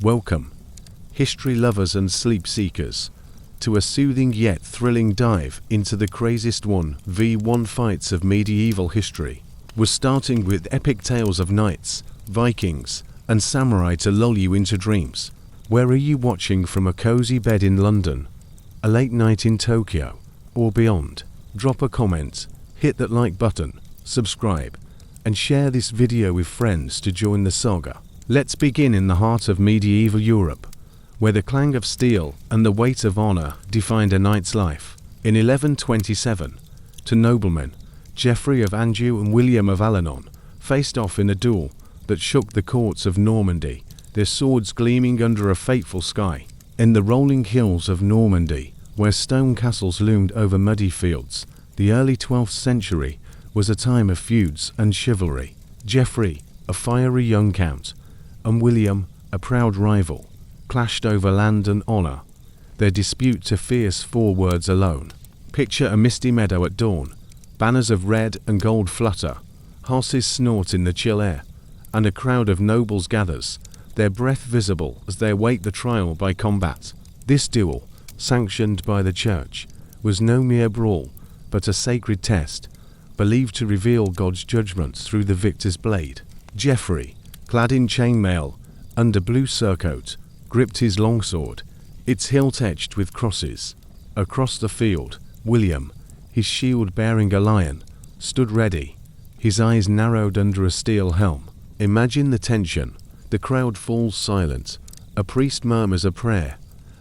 Welcome, history lovers and sleep seekers, to a soothing yet thrilling dive into the craziest 1v1 fights of medieval history. We're starting with epic tales of knights, Vikings, and samurai to lull you into dreams. Where are you watching from? A cozy bed in London, a late night in Tokyo, or beyond? Drop a comment, hit that like button, subscribe, and share this video with friends to join the saga. Let's begin in the heart of medieval Europe, where the clang of steel and the weight of honor defined a knight's life. In 1127, two noblemen, Geoffrey of Anjou and William of Alenon, faced off in a duel that shook the courts of Normandy, their swords gleaming under a fateful sky. In the rolling hills of Normandy, where stone castles loomed over muddy fields, the early 12th century was a time of feuds and chivalry. Geoffrey, a fiery young count, and William, a proud rival, clashed over land and honor, their dispute to fierce 4 words alone. Picture a misty meadow at dawn, banners of red and gold flutter, horses snort in the chill air, and a crowd of nobles gathers, their breath visible as they await the trial by combat. This duel, sanctioned by the church, was no mere brawl, but a sacred test, believed to reveal God's judgment through the victor's blade. Geoffrey, clad in chainmail, under blue surcoat, gripped his longsword, its hilt etched with crosses. Across the field, William, his shield bearing a lion, stood ready, his eyes narrowed under a steel helm. Imagine the tension. The crowd falls silent, a priest murmurs a prayer,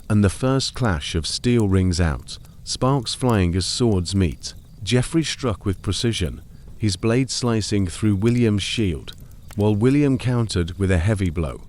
and the first clash of steel rings out, sparks flying as swords meet. Geoffrey struck with precision, his blade slicing through William's shield, while William countered with a heavy blow,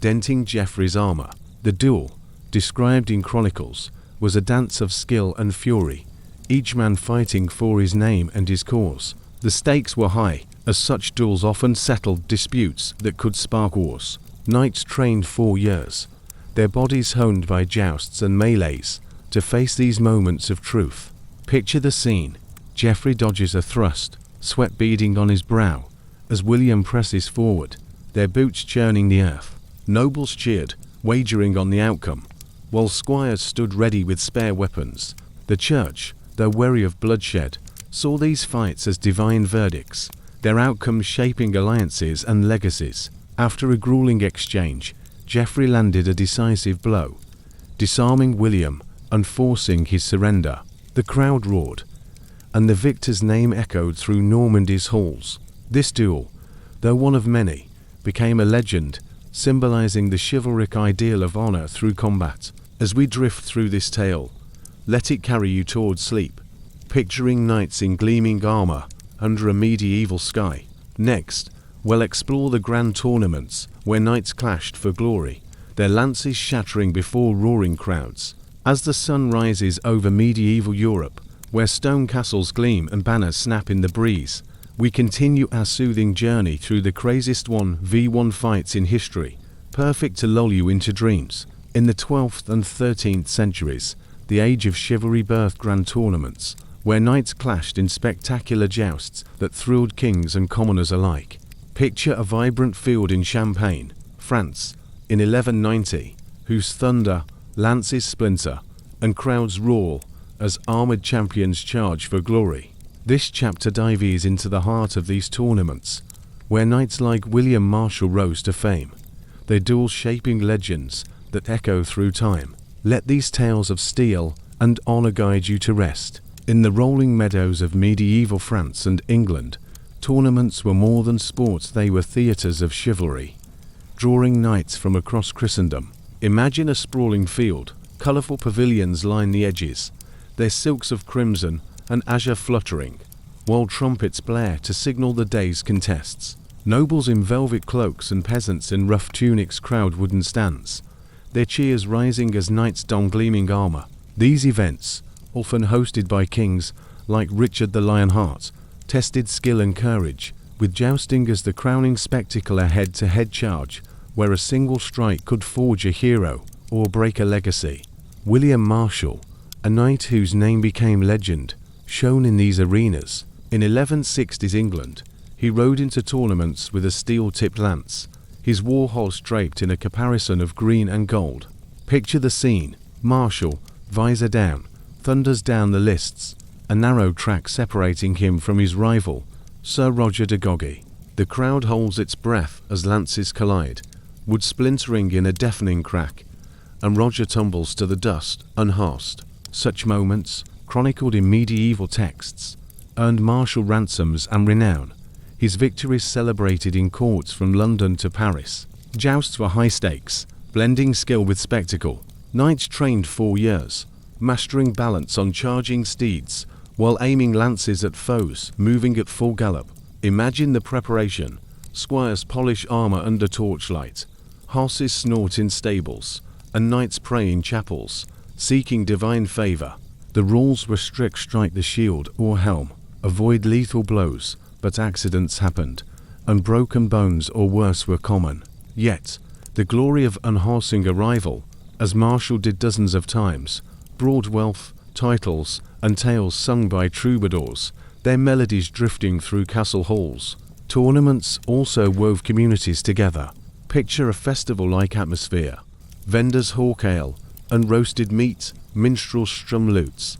denting Geoffrey's armor. The duel, described in chronicles, was a dance of skill and fury, each man fighting for his name and his cause. The stakes were high, as such duels often settled disputes that could spark wars. Knights trained 4 years, their bodies honed by jousts and melees, to face these moments of truth. Picture the scene. Geoffrey dodges a thrust, sweat beading on his brow, as William presses forward, their boots churning the earth. Nobles cheered, wagering on the outcome, while squires stood ready with spare weapons. The church, though wary of bloodshed, saw these fights as divine verdicts, their outcomes shaping alliances and legacies. After a grueling exchange, Geoffrey landed a decisive blow, disarming William and forcing his surrender. The crowd roared, and the victor's name echoed through Normandy's halls. This duel, though one of many, became a legend, symbolizing the chivalric ideal of honor through combat. As we drift through this tale, let it carry you towards sleep, picturing knights in gleaming armor under a medieval sky. Next, we'll explore the grand tournaments where knights clashed for glory, their lances shattering before roaring crowds. As the sun rises over medieval Europe, where stone castles gleam and banners snap in the breeze, we continue our soothing journey through the craziest 1v1 fights in history, perfect to lull you into dreams. In the 12th and 13th centuries, the age of chivalry birthed grand tournaments, where knights clashed in spectacular jousts that thrilled kings and commoners alike. Picture a vibrant field in Champagne, France, in 1190, whose thunder, lances splinter, and crowds roar as armored champions charge for glory. This chapter dives into the heart of these tournaments, where knights like William Marshall rose to fame, their duels shaping legends that echo through time. Let these tales of steel and honor guide you to rest. In the rolling meadows of medieval France and England, tournaments were more than sports, they were theatres of chivalry, drawing knights from across Christendom. Imagine a sprawling field, colourful pavilions line the edges, their silks of crimson and azure fluttering, while trumpets blare to signal the day's contests. Nobles in velvet cloaks and peasants in rough tunics crowd wooden stands, their cheers rising as knights don gleaming armor. These events, often hosted by kings like Richard the Lionheart, tested skill and courage, with jousting as the crowning spectacle, a head-to-head charge, where a single strike could forge a hero or break a legacy. William Marshall, a knight whose name became legend, shone in these arenas. In 1160s England, he rode into tournaments with a steel-tipped lance, his war horse draped in a caparison of green and gold. Picture the scene. Marshal, visor down, thunders down the lists, a narrow track separating him from his rival, Sir Roger de Gogi. The crowd holds its breath as lances collide, wood splintering in a deafening crack, and Roger tumbles to the dust, unhorsed. Such moments, chronicled in medieval texts, earned Marshal ransoms and renown. His victories celebrated in courts from London to Paris. Jousts were high stakes, blending skill with spectacle. Knights trained 4 years, mastering balance on charging steeds, while aiming lances at foes moving at full gallop. Imagine the preparation. Squires polish armor under torchlight, horses snort in stables, and knights pray in chapels, seeking divine favor. The rules were strict: strike the shield or helm, avoid lethal blows, but accidents happened, and broken bones or worse were common. Yet, the glory of unhorsing a rival, as Marshal did dozens of times, brought wealth, titles, and tales sung by troubadours, their melodies drifting through castle halls. Tournaments also wove communities together. Picture a festival-like atmosphere. Vendors hawk ale and roasted meat, minstrels strum lutes,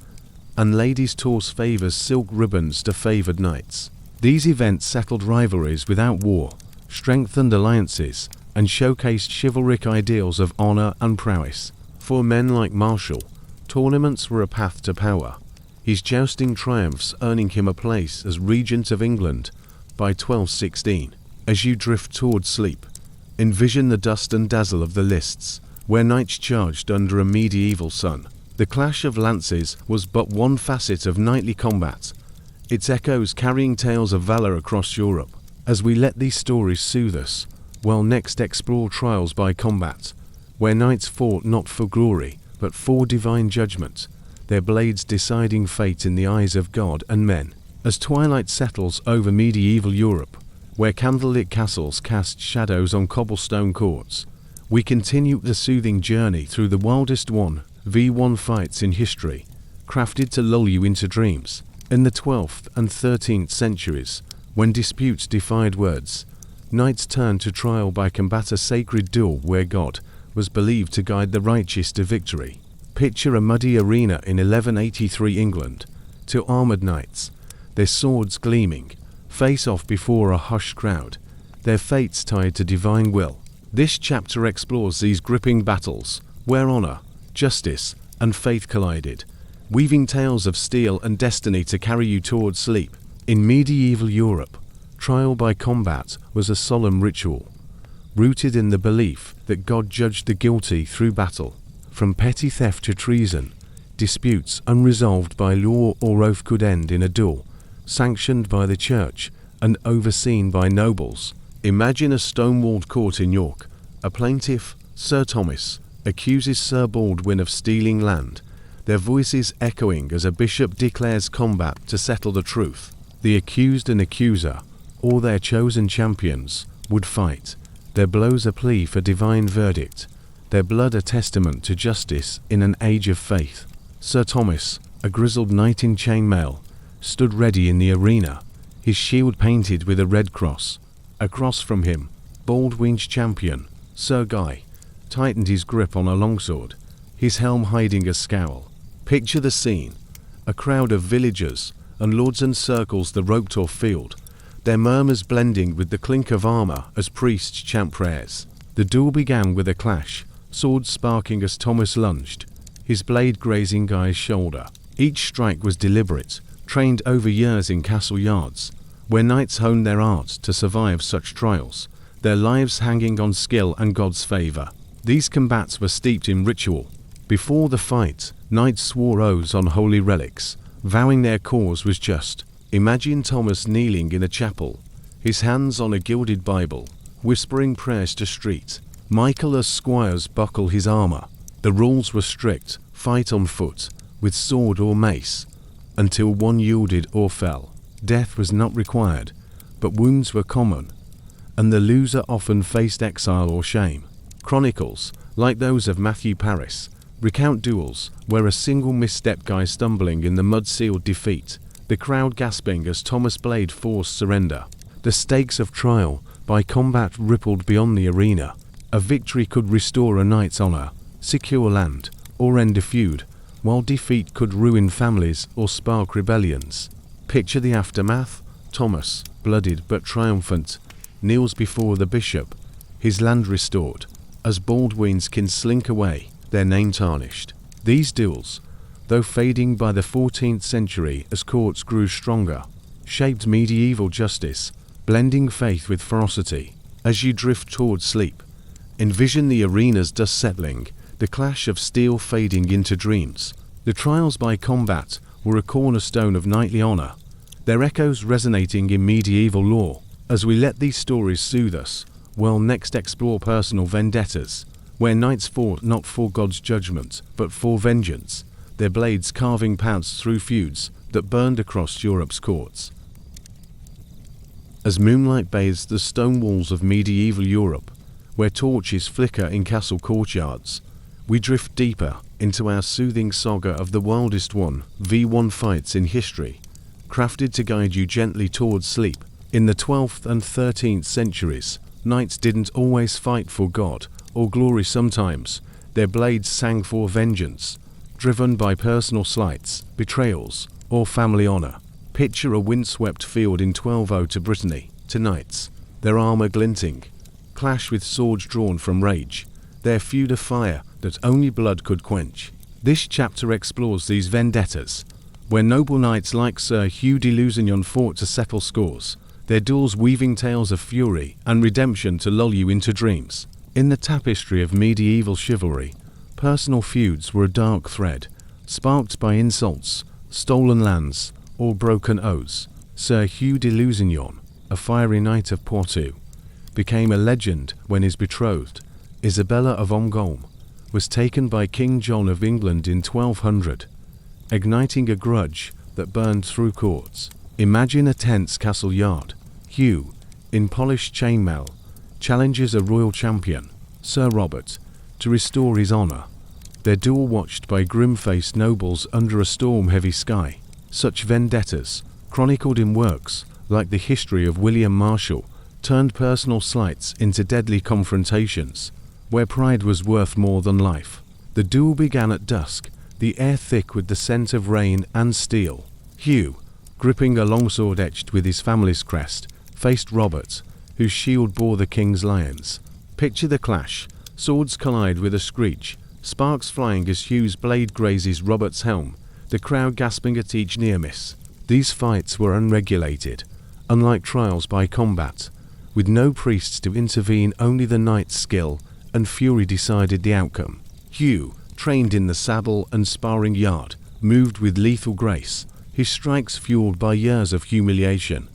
and ladies toss favors silk ribbons to favored knights. These events settled rivalries without war, strengthened alliances, and showcased chivalric ideals of honor and prowess. For men like Marshal, tournaments were a path to power, his jousting triumphs earning him a place as Regent of England by 1216. As you drift toward sleep, envision the dust and dazzle of the lists, where knights charged under a medieval sun. The clash of lances was but one facet of knightly combat, its echoes carrying tales of valor across Europe. As we let these stories soothe us, we'll next explore trials by combat, where knights fought not for glory, but for divine judgment, their blades deciding fate in the eyes of God and men. As twilight settles over medieval Europe, where candlelit castles cast shadows on cobblestone courts, we continue the soothing journey through the wildest 1v1 fights in history, crafted to lull you into dreams. In the 12th and 13th centuries, when disputes defied words, knights turned to trial by combat, a sacred duel where God was believed to guide the righteous to victory. Picture a muddy arena in 1183 England. Two armored knights, their swords gleaming, face off before a hushed crowd, their fates tied to divine will. This chapter explores these gripping battles, where honor, justice, and faith collided, weaving tales of steel and destiny to carry you toward sleep. In medieval Europe, trial by combat was a solemn ritual, rooted in the belief that God judged the guilty through battle. From petty theft to treason, disputes unresolved by law or oath could end in a duel, sanctioned by the church and overseen by nobles. Imagine a stone-walled court in York. A plaintiff, Sir Thomas, accuses Sir Baldwin of stealing land, their voices echoing as a bishop declares combat to settle the truth. The accused and accuser, or their chosen champions, would fight, their blows a plea for divine verdict, their blood a testament to justice in an age of faith. Sir Thomas, a grizzled knight in chainmail, stood ready in the arena, his shield painted with a red cross. Across from him, Baldwin's champion, Sir Guy, tightened his grip on a longsword, his helm hiding a scowl. Picture the scene. A crowd of villagers and lords encircles the roped-off field, their murmurs blending with the clink of armor as priests chant prayers. The duel began with a clash, swords sparking as Thomas lunged, his blade grazing Guy's shoulder. Each strike was deliberate, trained over years in castle yards, where knights honed their art to survive such trials, their lives hanging on skill and God's favor. These combats were steeped in ritual. Before the fight, knights swore oaths on holy relics, vowing their cause was just. Imagine Thomas kneeling in a chapel, his hands on a gilded Bible, whispering prayers to street. Michael as squires buckle his armor. The rules were strict: fight on foot, with sword or mace, until one yielded or fell. Death was not required, but wounds were common, and the loser often faced exile or shame. Chronicles, like those of Matthew Paris, recount duels where a single misstep guy stumbling in the mud sealed defeat, the crowd gasping as Thomas' blade forced surrender. The stakes of trial by combat rippled beyond the arena. A victory could restore a knight's honor, secure land, or end a feud, while defeat could ruin families or spark rebellions. Picture the aftermath. Thomas, bloodied but triumphant, kneels before the bishop, his land restored, as Baldwin's kin slink away, their name tarnished. These duels, though fading by the 14th century as courts grew stronger, shaped medieval justice, blending faith with ferocity. As you drift toward sleep, envision the arena's dust settling, the clash of steel fading into dreams. The trials by combat were a cornerstone of knightly honor, their echoes resonating in medieval lore. As we let these stories soothe us, we'll next explore personal vendettas, where knights fought not for God's judgment, but for vengeance, their blades carving paths through feuds that burned across Europe's courts. As moonlight bathes the stone walls of medieval Europe, where torches flicker in castle courtyards, we drift deeper into our soothing saga of the wildest v1 fights in history, crafted to guide you gently towards sleep. In the 12th and 13th centuries, knights didn't always fight for God or glory. Sometimes their blades sang for vengeance, driven by personal slights, betrayals, or family honor. Picture a windswept field in 1200 to Brittany. To knights, their armor glinting, clash with swords drawn from rage, their feud a fire that only blood could quench. This chapter explores these vendettas, where noble knights like Sir Hugh de Lusignan fought to settle scores, their duels weaving tales of fury and redemption to lull you into dreams. In the tapestry of medieval chivalry, personal feuds were a dark thread, sparked by insults, stolen lands, or broken oaths. Sir Hugh de Lusignan, a fiery knight of Poitou, became a legend when his betrothed, Isabella of Angulem, was taken by King John of England in 1200, igniting a grudge that burned through courts. Imagine a tense castle yard. Hugh, in polished chainmail, challenges a royal champion, Sir Robert, to restore his honor. Their duel watched by grim-faced nobles under a storm-heavy sky. Such vendettas, chronicled in works like the history of William Marshall, turned personal slights into deadly confrontations, where pride was worth more than life. The duel began at dusk, the air thick with the scent of rain and steel. Hugh, gripping a longsword etched with his family's crest, faced Robert, whose shield bore the king's lions. Picture the clash. Swords collide with a screech, sparks flying as Hugh's blade grazes Robert's helm, the crowd gasping at each near miss. These fights were unregulated, unlike trials by combat, with no priests to intervene. Only the knight's skill and fury decided the outcome. Hugh, trained in the saddle and sparring yard, moved with lethal grace, his strikes fueled by years of humiliation.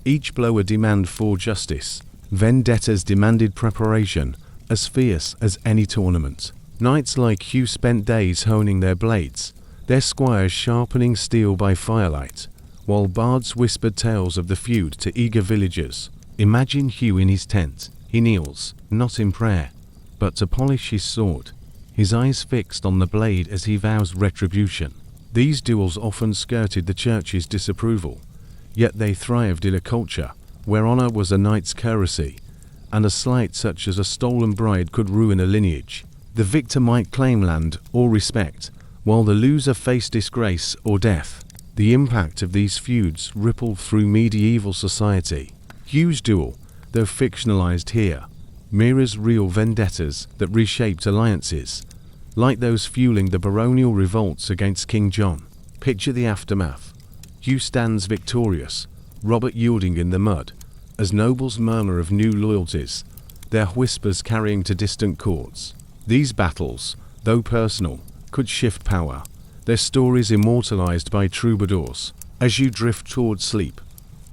Each blow a demand for justice. Vendettas demanded preparation, as fierce as any tournament. Knights like Hugh spent days honing their blades, their squires sharpening steel by firelight, while bards whispered tales of the feud to eager villagers. Imagine Hugh in his tent. He kneels, not in prayer, but to polish his sword, his eyes fixed on the blade as he vows retribution. These duels often skirted the church's disapproval, yet they thrived in a culture where honor was a knight's currency, and a slight such as a stolen bride could ruin a lineage. The victor might claim land or respect, while the loser faced disgrace or death. The impact of these feuds rippled through medieval society. Hugh's duel, though fictionalized here, mirrors real vendettas that reshaped alliances, like those fueling the baronial revolts against King John. Picture the aftermath. Hugh stands victorious, Robert yielding in the mud, as nobles murmur of new loyalties, their whispers carrying to distant courts. These battles, though personal, could shift power, their stories immortalized by troubadours. As you drift toward sleep,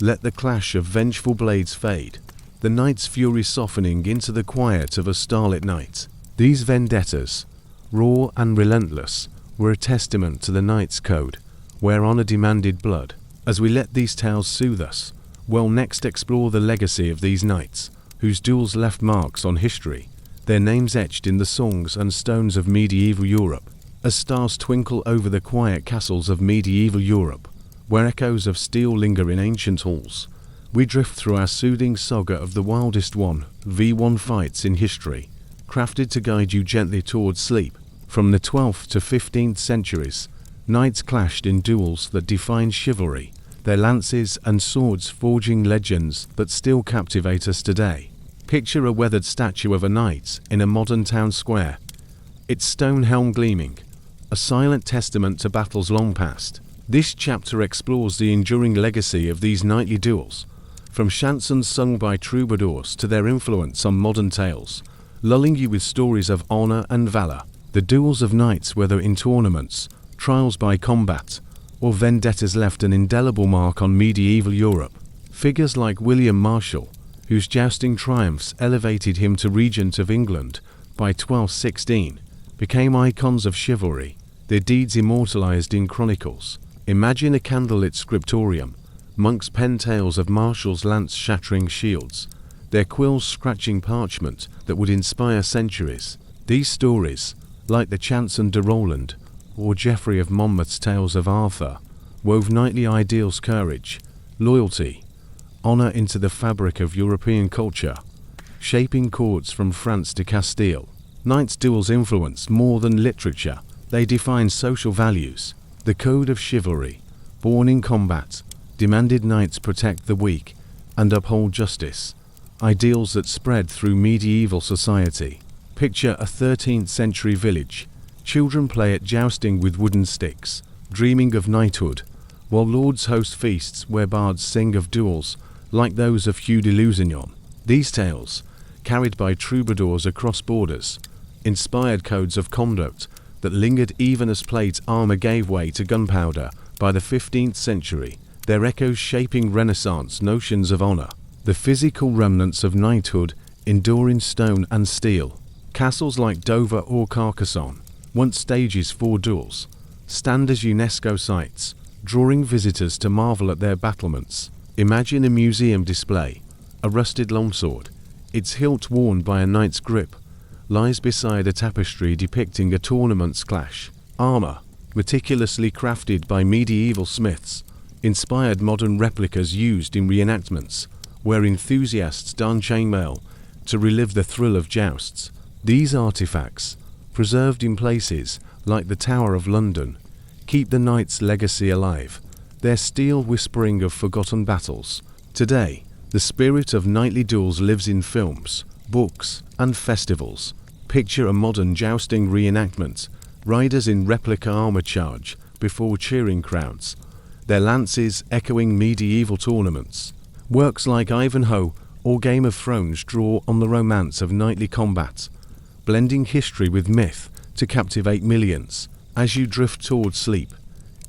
let the clash of vengeful blades fade, the night's fury softening into the quiet of a starlit night. These vendettas, raw and relentless, were a testament to the knight's code, where honor demanded blood. As we let these tales soothe us, we'll next explore the legacy of these knights, whose duels left marks on history, their names etched in the songs and stones of medieval Europe. As stars twinkle over the quiet castles of medieval Europe, where echoes of steel linger in ancient halls, we drift through our soothing saga of the wildest 1v1 fights in history, crafted to guide you gently towards sleep. From the 12th to 15th centuries, knights clashed in duels that defined chivalry, their lances and swords forging legends that still captivate us today. Picture a weathered statue of a knight in a modern town square, its stone helm gleaming, a silent testament to battles long past. This chapter explores the enduring legacy of these knightly duels, from chansons sung by troubadours to their influence on modern tales, lulling you with stories of honor and valor. The duels of knights, whether in tournaments, trials by combat, or vendettas, left an indelible mark on medieval Europe. Figures like William Marshall, whose jousting triumphs elevated him to Regent of England by 1216, became icons of chivalry, their deeds immortalized in chronicles. Imagine a candlelit scriptorium, monks pen tales of Marshall's lance-shattering shields, their quills scratching parchment that would inspire centuries. These stories, like the Chanson de Roland or Geoffrey of Monmouth's tales of Arthur, wove knightly ideals, courage, loyalty, honor into the fabric of European culture, shaping courts from France to Castile. Knights' duels influenced more than literature, they defined social values. The code of chivalry, born in combat, demanded knights protect the weak and uphold justice, ideals that spread through medieval society. Picture a 13th century village. Children play at jousting with wooden sticks, dreaming of knighthood, while lords host feasts where bards sing of duels like those of Hugh de Lusignan. These tales, carried by troubadours across borders, inspired codes of conduct that lingered even as plate's armor gave way to gunpowder. By the 15th century, their echoes shaping Renaissance notions of honor. The physical remnants of knighthood endure in stone and steel. Castles like Dover or Carcassonne, once stages for duels, stand as UNESCO sites, drawing visitors to marvel at their battlements. Imagine a museum display. A rusted longsword, its hilt worn by a knight's grip, lies beside a tapestry depicting a tournament's clash. Armor, meticulously crafted by medieval smiths, inspired modern replicas used in reenactments, where enthusiasts don chainmail to relive the thrill of jousts. These artifacts, preserved in places like the Tower of London, keep the knight's legacy alive, their steel whispering of forgotten battles. Today, the spirit of knightly duels lives in films, books, and festivals. Picture a modern jousting reenactment, riders in replica armor charge before cheering crowds, their lances echoing medieval tournaments. Works like Ivanhoe or Game of Thrones draw on the romance of knightly combat, blending history with myth to captivate millions. As you drift towards sleep,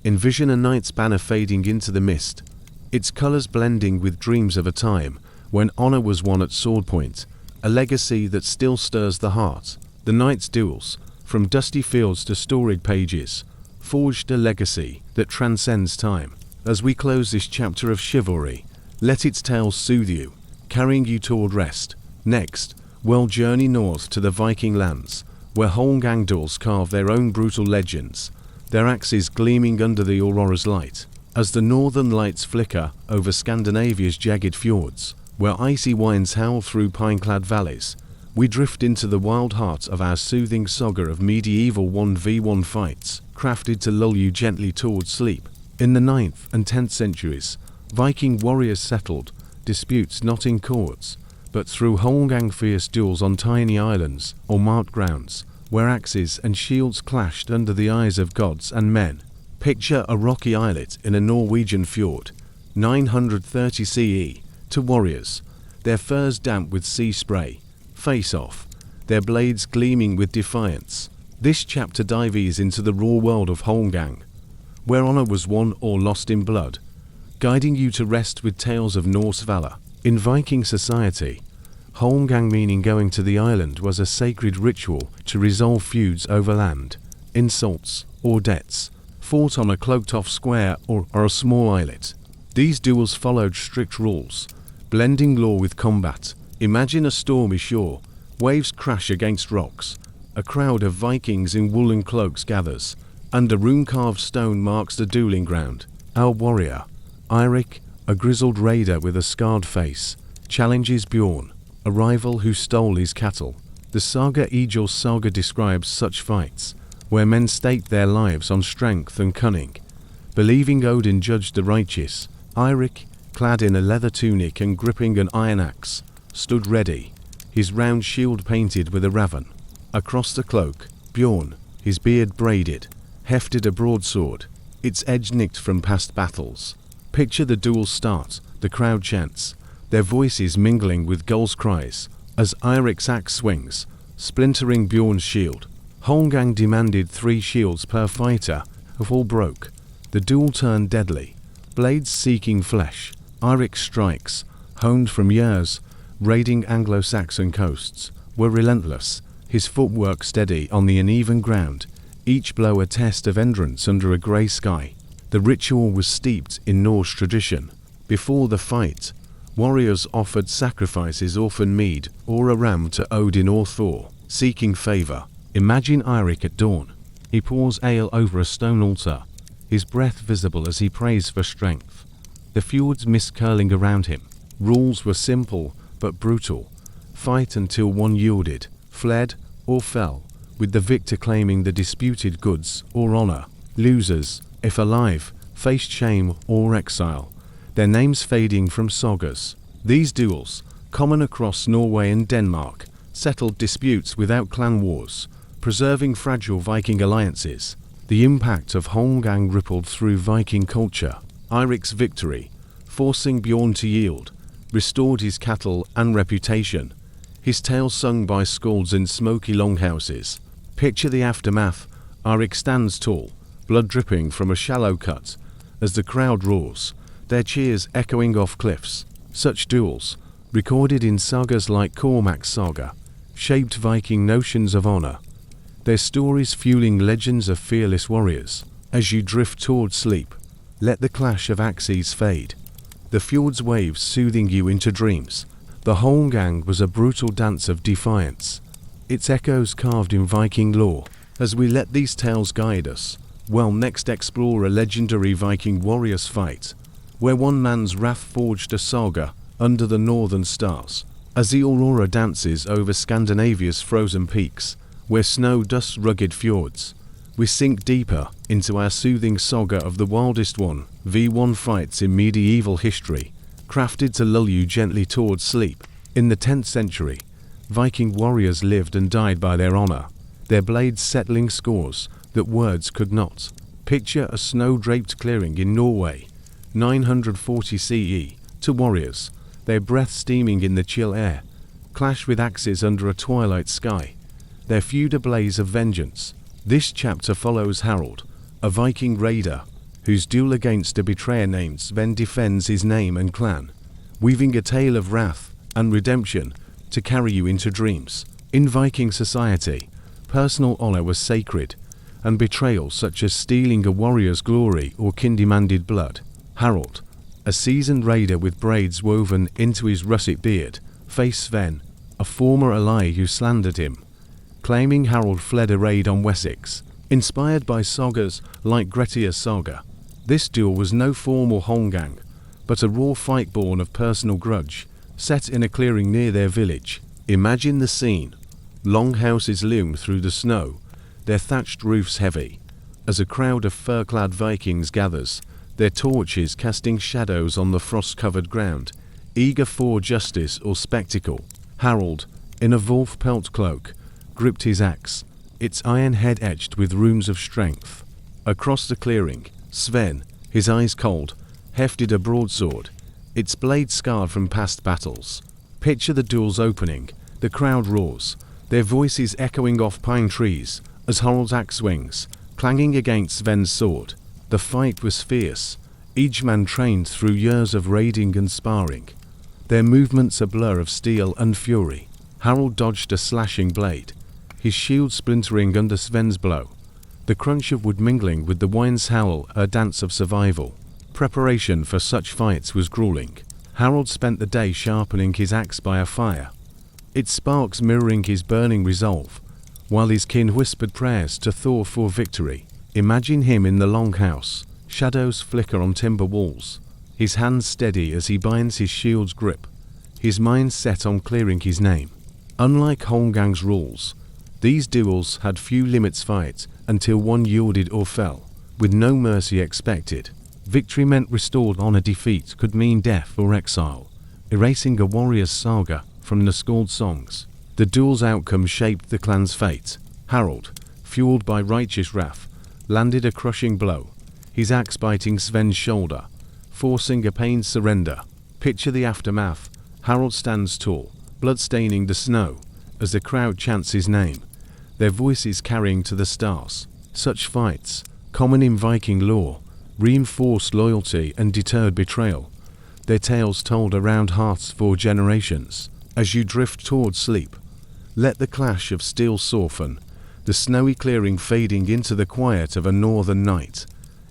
envision a knight's banner fading into the mist, its colors blending with dreams of a time when honor was won at sword point, a legacy that still stirs the heart. The knight's duels, from dusty fields to storied pages, forged a legacy that transcends time. As we close this chapter of chivalry, let its tales soothe you, carrying you toward rest. Next, we'll journey north to the Viking lands, where Holmgang duels carve their own brutal legends, their axes gleaming under the aurora's light. As the northern lights flicker over Scandinavia's jagged fjords, where icy winds howl through pine-clad valleys, we drift into the wild heart of our soothing saga of medieval 1v1 fights, crafted to lull you gently towards sleep. In the 9th and 10th centuries, Viking warriors settled disputes not in courts, but through Holmgang fierce duels on tiny islands or marked grounds, where axes and shields clashed under the eyes of gods and men. Picture a rocky islet in a Norwegian fjord, 930 CE, to warriors, their furs damp with sea spray, face off, their blades gleaming with defiance. This chapter dives into the raw world of Holmgang, where honor was won or lost in blood, guiding you to rest with tales of Norse valor. In Viking society, Holmgang, meaning going to the island, was a sacred ritual to resolve feuds over land, insults, or debts, fought on a cloaked-off square or a small islet. These duels followed strict rules, blending law with combat. Imagine a stormy shore, waves crash against rocks, a crowd of Vikings in woolen cloaks gathers, and a rune-carved stone marks the dueling ground. Our warrior, Eirik a grizzled raider with a scarred face, challenges Bjorn, a rival who stole his cattle. The saga Egil's saga describes such fights, where men staked their lives on strength and cunning. Believing Odin judged the righteous, Eirik, clad in a leather tunic and gripping an iron axe, stood ready, his round shield painted with a raven. Across the cloak, Bjorn, his beard braided, hefted a broadsword, its edge nicked from past battles. Picture the duel start, the crowd chants, their voices mingling with Gull's cries, as Eirik's axe swings, splintering Bjorn's shield. Holmgang demanded 3 shields per fighter. If all broke, the duel turned deadly, blades seeking flesh. Eirik's strikes, honed from years, raiding Anglo-Saxon coasts, were relentless, his footwork steady on the uneven ground, each blow a test of endurance under a grey sky. The ritual was steeped in Norse tradition. Before the fight, warriors offered sacrifices, often mead or a ram, to Odin or Thor, seeking favour. Imagine Eirik at dawn. He pours ale over a stone altar, his breath visible as he prays for strength. The fjords mist curling around him. Rules were simple but brutal. Fight until one yielded, fled, or fell, with the victor claiming the disputed goods or honour. Losers, if alive, faced shame or exile, their names fading from sagas. These duels, common across Norway and Denmark, settled disputes without clan wars, preserving fragile Viking alliances. The impact of Holmgang rippled through Viking culture. Eirik's victory, forcing Bjorn to yield, restored his cattle and reputation, his tale sung by skalds in smoky longhouses. Picture the aftermath. Eirik stands tall, blood dripping from a shallow cut, as the crowd roars, their cheers echoing off cliffs. Such duels, recorded in sagas like Cormac's saga, shaped Viking notions of honor, their stories fueling legends of fearless warriors. As you drift toward sleep, let the clash of axes fade, the fjord's waves soothing you into dreams. The Holmgang was a brutal dance of defiance, its echoes carved in Viking lore. As we let these tales guide us, we'll next explore a legendary Viking warrior's fight, where one man's wrath forged a saga under the northern stars. As the aurora dances over Scandinavia's frozen peaks, where snow dusts rugged fjords, we sink deeper into our soothing saga of the wildest one. V1 fights in medieval history, crafted to lull you gently towards sleep. In the 10th century, Viking warriors lived and died by their honor, their blades settling scores that words could not. Picture a snow-draped clearing in Norway, 940 CE. To warriors, their breath steaming in the chill air, clash with axes under a twilight sky, their feud a blaze of vengeance. This chapter follows Harold, a Viking raider, whose duel against a betrayer named Sven defends his name and clan, weaving a tale of wrath and redemption to carry you into dreams. In Viking society, personal honor was sacred, and betrayal such as stealing a warrior's glory or kin demanded blood. Harold, a seasoned raider with braids woven into his russet beard, faced Sven, a former ally who slandered him, claiming Harold fled a raid on Wessex. Inspired by sagas like Grettir's saga, this duel was no formal Holmgang, but a raw fight born of personal grudge, set in a clearing near their village. Imagine the scene. Long houses loom through the snow, their thatched roofs heavy, as a crowd of fur-clad Vikings gathers, their torches casting shadows on the frost-covered ground, eager for justice or spectacle. Harold, in a wolf pelt cloak, gripped his axe, its iron head etched with runes of strength. Across the clearing, Sven, his eyes cold, hefted a broadsword, its blade scarred from past battles. Picture the duel's opening. The crowd roars, their voices echoing off pine trees, as Harold's axe swings, clanging against Sven's sword. The fight was fierce, each man trained through years of raiding and sparring, their movements a blur of steel and fury. Harold dodged a slashing blade, his shield splintering under Sven's blow, the crunch of wood mingling with the wind's howl, a dance of survival. Preparation for such fights was grueling. Harold spent the day sharpening his axe by a fire, its sparks mirroring his burning resolve, while his kin whispered prayers to Thor for victory. Imagine him in the longhouse, shadows flicker on timber walls, his hands steady as he binds his shield's grip, his mind set on clearing his name. Unlike Holmgang's rules, these duels had few limits fight until one yielded or fell, with no mercy expected. Victory meant restored honor, defeat could mean death or exile, erasing a warrior's saga from the Skald songs. The duel's outcome shaped the clan's fate. Harold, fueled by righteous wrath, landed a crushing blow, his axe biting Sven's shoulder, forcing a pained surrender. Picture the aftermath. Harold stands tall, blood staining the snow, as the crowd chants his name, their voices carrying to the stars. Such fights, common in Viking lore, reinforced loyalty and deterred betrayal, their tales told around hearths for generations. As you drift toward sleep, let the clash of steel soften, the snowy clearing fading into the quiet of a northern night,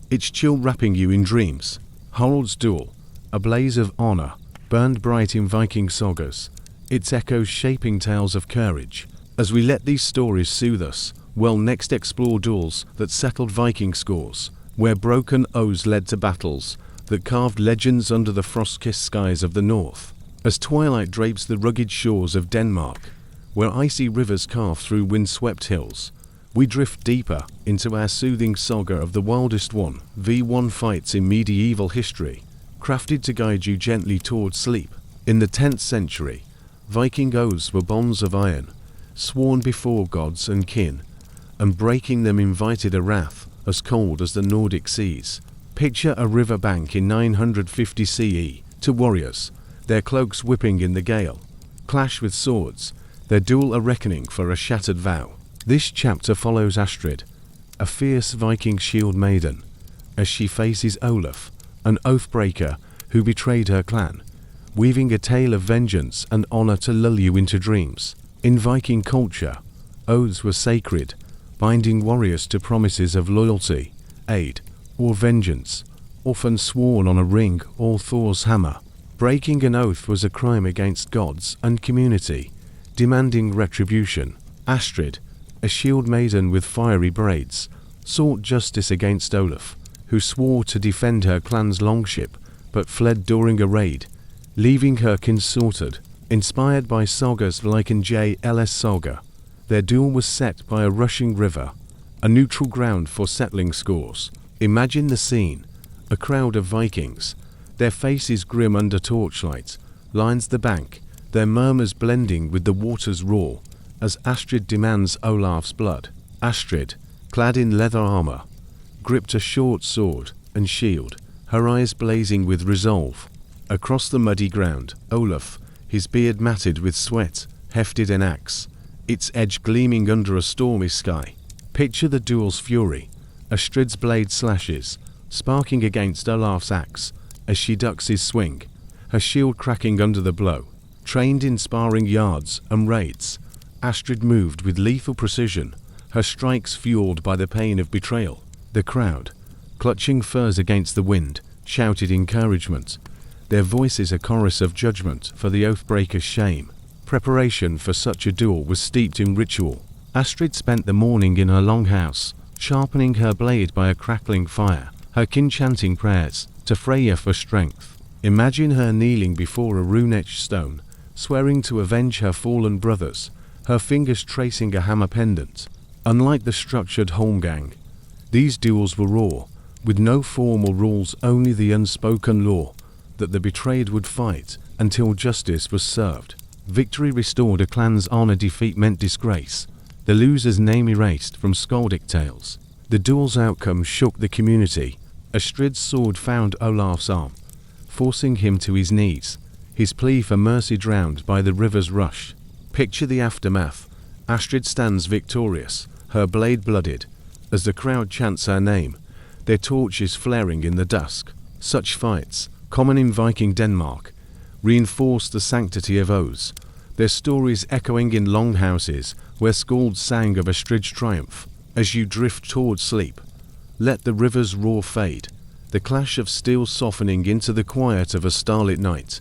its chill wrapping you in dreams. Harold's duel, a blaze of honor, burned bright in Viking sagas, its echoes shaping tales of courage. As we let these stories soothe us, we'll next explore duels that settled Viking scores, where broken oaths led to battles that carved legends under the frost-kissed skies of the north. As twilight drapes the rugged shores of Denmark, where icy rivers carve through wind-swept hills, we drift deeper into our soothing saga of the wildest one, V1 fights in medieval history, crafted to guide you gently toward sleep. In the 10th century, Viking oaths were bonds of iron, sworn before gods and kin, and breaking them invited a wrath as cold as the Nordic seas. Picture a river bank in 950 CE, to warriors, their cloaks whipping in the gale, clash with swords, their duel a reckoning for a shattered vow. This chapter follows Astrid, a fierce Viking shield maiden, as she faces Olaf, an oathbreaker who betrayed her clan, weaving a tale of vengeance and honor to lull you into dreams. In Viking culture, oaths were sacred, binding warriors to promises of loyalty, aid, or vengeance, often sworn on a ring or Thor's hammer. Breaking an oath was a crime against gods and community, demanding retribution. Astrid, a shield maiden with fiery braids, sought justice against Olaf, who swore to defend her clan's longship, but fled during a raid, leaving her consorted. Inspired by sagas like in J.L.S. Saga, their duel was set by a rushing river, a neutral ground for settling scores. Imagine the scene. A crowd of Vikings, their faces grim under torchlight, lines the bank, their murmurs blending with the water's roar, as Astrid demands Olaf's blood. Astrid, clad in leather armor, gripped a short sword and shield, her eyes blazing with resolve. Across the muddy ground, Olaf, his beard matted with sweat, hefted an axe, its edge gleaming under a stormy sky. Picture the duel's fury. Astrid's blade slashes, sparking against Olaf's axe as she ducks his swing, her shield cracking under the blow. Trained in sparring yards and raids, Astrid moved with lethal precision, her strikes fueled by the pain of betrayal. The crowd, clutching furs against the wind, shouted encouragement, their voices a chorus of judgment for the oathbreaker's shame. Preparation for such a duel was steeped in ritual. Astrid spent the morning in her longhouse, sharpening her blade by a crackling fire, her kin chanting prayers to Freya for strength. Imagine her kneeling before a rune-etched stone, swearing to avenge her fallen brothers, her fingers tracing a hammer pendant. Unlike the structured Holmgang, these duels were raw, with no formal rules, only the unspoken law that the betrayed would fight until justice was served. Victory restored a clan's honor, defeat meant disgrace, the loser's name erased from skaldic tales. The duel's outcome shook the community. Astrid's sword found Olaf's arm, forcing him to his knees, his plea for mercy drowned by the river's rush. Picture the aftermath. Astrid stands victorious, her blade blooded, as the crowd chants her name, their torches flaring in the dusk. Such fights, common in Viking Denmark, reinforced the sanctity of oaths, their stories echoing in longhouses where skalds sang of Astrid's triumph. As you drift toward sleep, let the river's roar fade, the clash of steel softening into the quiet of a starlit night,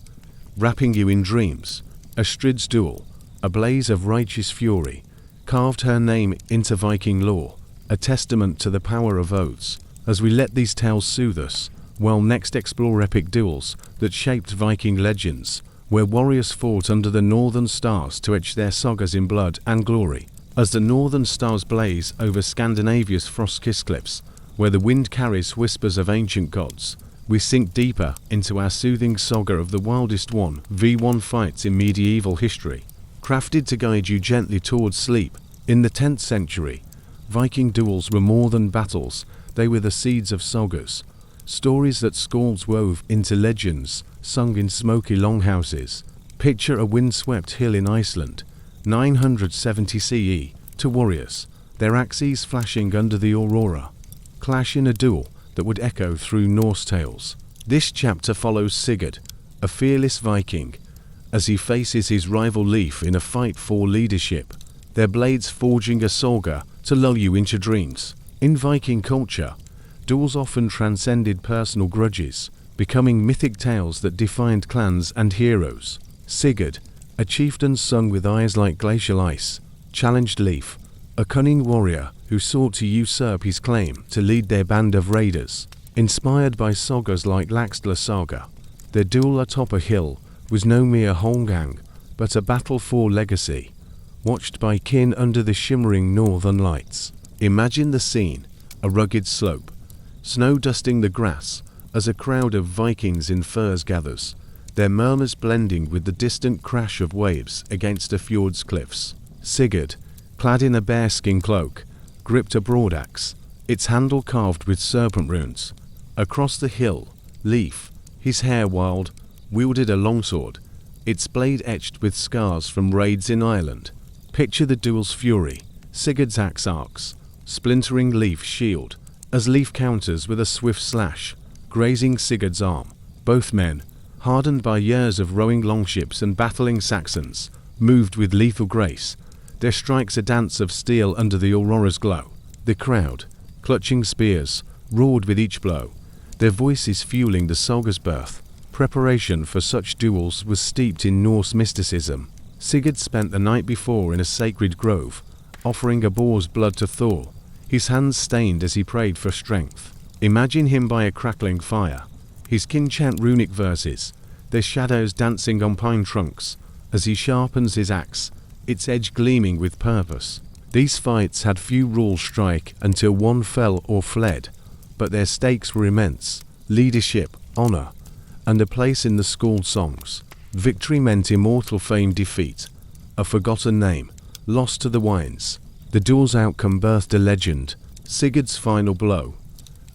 wrapping you in dreams. Astrid's duel, a blaze of righteous fury, carved her name into Viking lore, a testament to the power of oaths. As we let these tales soothe us, We'll next explore epic duels that shaped Viking legends, where warriors fought under the northern stars to etch their sagas in blood and glory. As the northern stars blaze over Scandinavia's frost-kissed cliffs, where the wind carries whispers of ancient gods, we sink deeper into our soothing saga of the wildest 1v1 fights in medieval history. Crafted to guide you gently towards sleep, in the 10th century, Viking duels were more than battles, they were the seeds of sagas, stories that skalds wove into legends, sung in smoky longhouses. Picture a windswept hill in Iceland, 970 CE, to warriors, their axes flashing under the aurora, clash in a duel that would echo through Norse tales. This chapter follows Sigurd, a fearless Viking, as he faces his rival Leif in a fight for leadership, their blades forging a saga to lull you into dreams. In Viking culture, duels often transcended personal grudges, becoming mythic tales that defined clans and heroes. Sigurd, a chieftain sung with eyes like glacial ice, challenged Leif, a cunning warrior who sought to usurp his claim to lead their band of raiders. Inspired by sagas like Laxdœla Saga, their duel atop a hill was no mere holmgang, but a battle for legacy, watched by kin under the shimmering northern lights. Imagine the scene, a rugged slope, snow dusting the grass as a crowd of Vikings in furs gathers, their murmurs blending with the distant crash of waves against a fjord's cliffs. Sigurd, clad in a bearskin cloak, gripped a broadaxe, its handle carved with serpent runes. Across the hill, Leif, his hair wild, wielded a longsword, its blade etched with scars from raids in Ireland. Picture the duel's fury, Sigurd's axe arcs, splintering Leif's shield, as Leif counters with a swift slash, grazing Sigurd's arm. Both men, hardened by years of rowing longships and battling Saxons, moved with lethal grace, their strikes a dance of steel under the aurora's glow. The crowd, clutching spears, roared with each blow, their voices fueling the saga's birth. Preparation for such duels was steeped in Norse mysticism. Sigurd spent the night before in a sacred grove, offering a boar's blood to Thor, his hands stained as he prayed for strength. Imagine him by a crackling fire, his kin chant runic verses, their shadows dancing on pine trunks, as he sharpens his axe, its edge gleaming with purpose. These fights had few rules strike until one fell or fled, but their stakes were immense: leadership, honor, and a place in the skald songs. Victory meant immortal fame, defeat, a forgotten name, lost to the winds. The duel's outcome birthed a legend: Sigurd's final blow,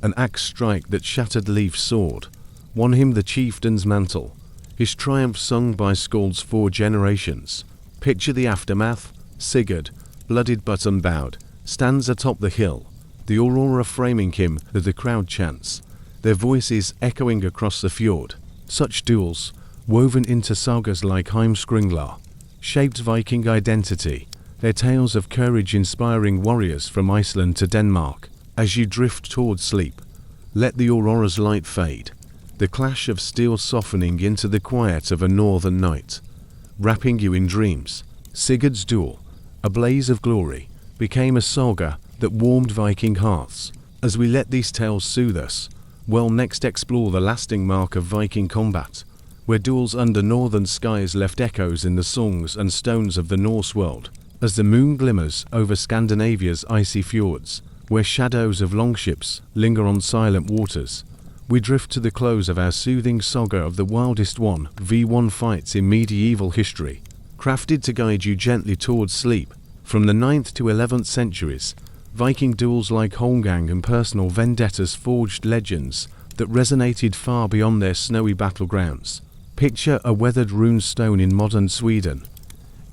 an axe strike that shattered Leif's sword, won him the chieftain's mantle, his triumph sung by skalds for generations. Picture the aftermath: Sigurd, bloodied but unbowed, stands atop the hill, the aurora framing him as the crowd chants, their voices echoing across the fjord. Such duels, woven into sagas like Heimskringla, shaped Viking identity, their tales of courage inspiring warriors from Iceland to Denmark. As you drift towards sleep, let the aurora's light fade, the clash of steel softening into the quiet of a northern night, wrapping you in dreams. Sigurd's duel, a blaze of glory, became a saga that warmed Viking hearts. As we let these tales soothe us, we'll next explore the lasting mark of Viking combat, where duels under northern skies left echoes in the songs and stones of the Norse world. As the moon glimmers over Scandinavia's icy fjords, where shadows of longships linger on silent waters, we drift to the close of our soothing saga of the wildest 1v1 fights in medieval history. Crafted to guide you gently towards sleep, from the 9th to 11th centuries, Viking duels like holmgang and personal vendettas forged legends that resonated far beyond their snowy battlegrounds. Picture a weathered rune stone in modern Sweden,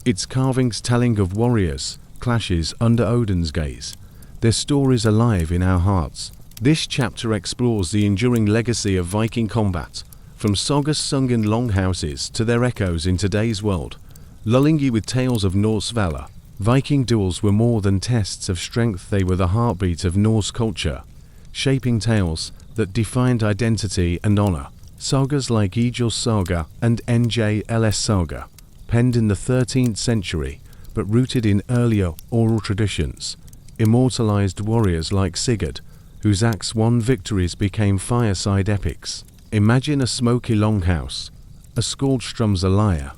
its carvings telling of warriors' clashes under Odin's gaze, their stories alive in our hearts. This chapter explores the enduring legacy of Viking combat, from sagas sung in longhouses to their echoes in today's world, lulling you with tales of Norse valor. Viking duels were more than tests of strength, they were the heartbeat of Norse culture, shaping tales that defined identity and honor. Sagas like Egil's Saga and NJL's Saga, penned in the 13th century but rooted in earlier oral traditions, immortalized warriors like Sigurd, whose Axe-won victories became fireside epics. Imagine a smoky longhouse, a scourge strums a lyre,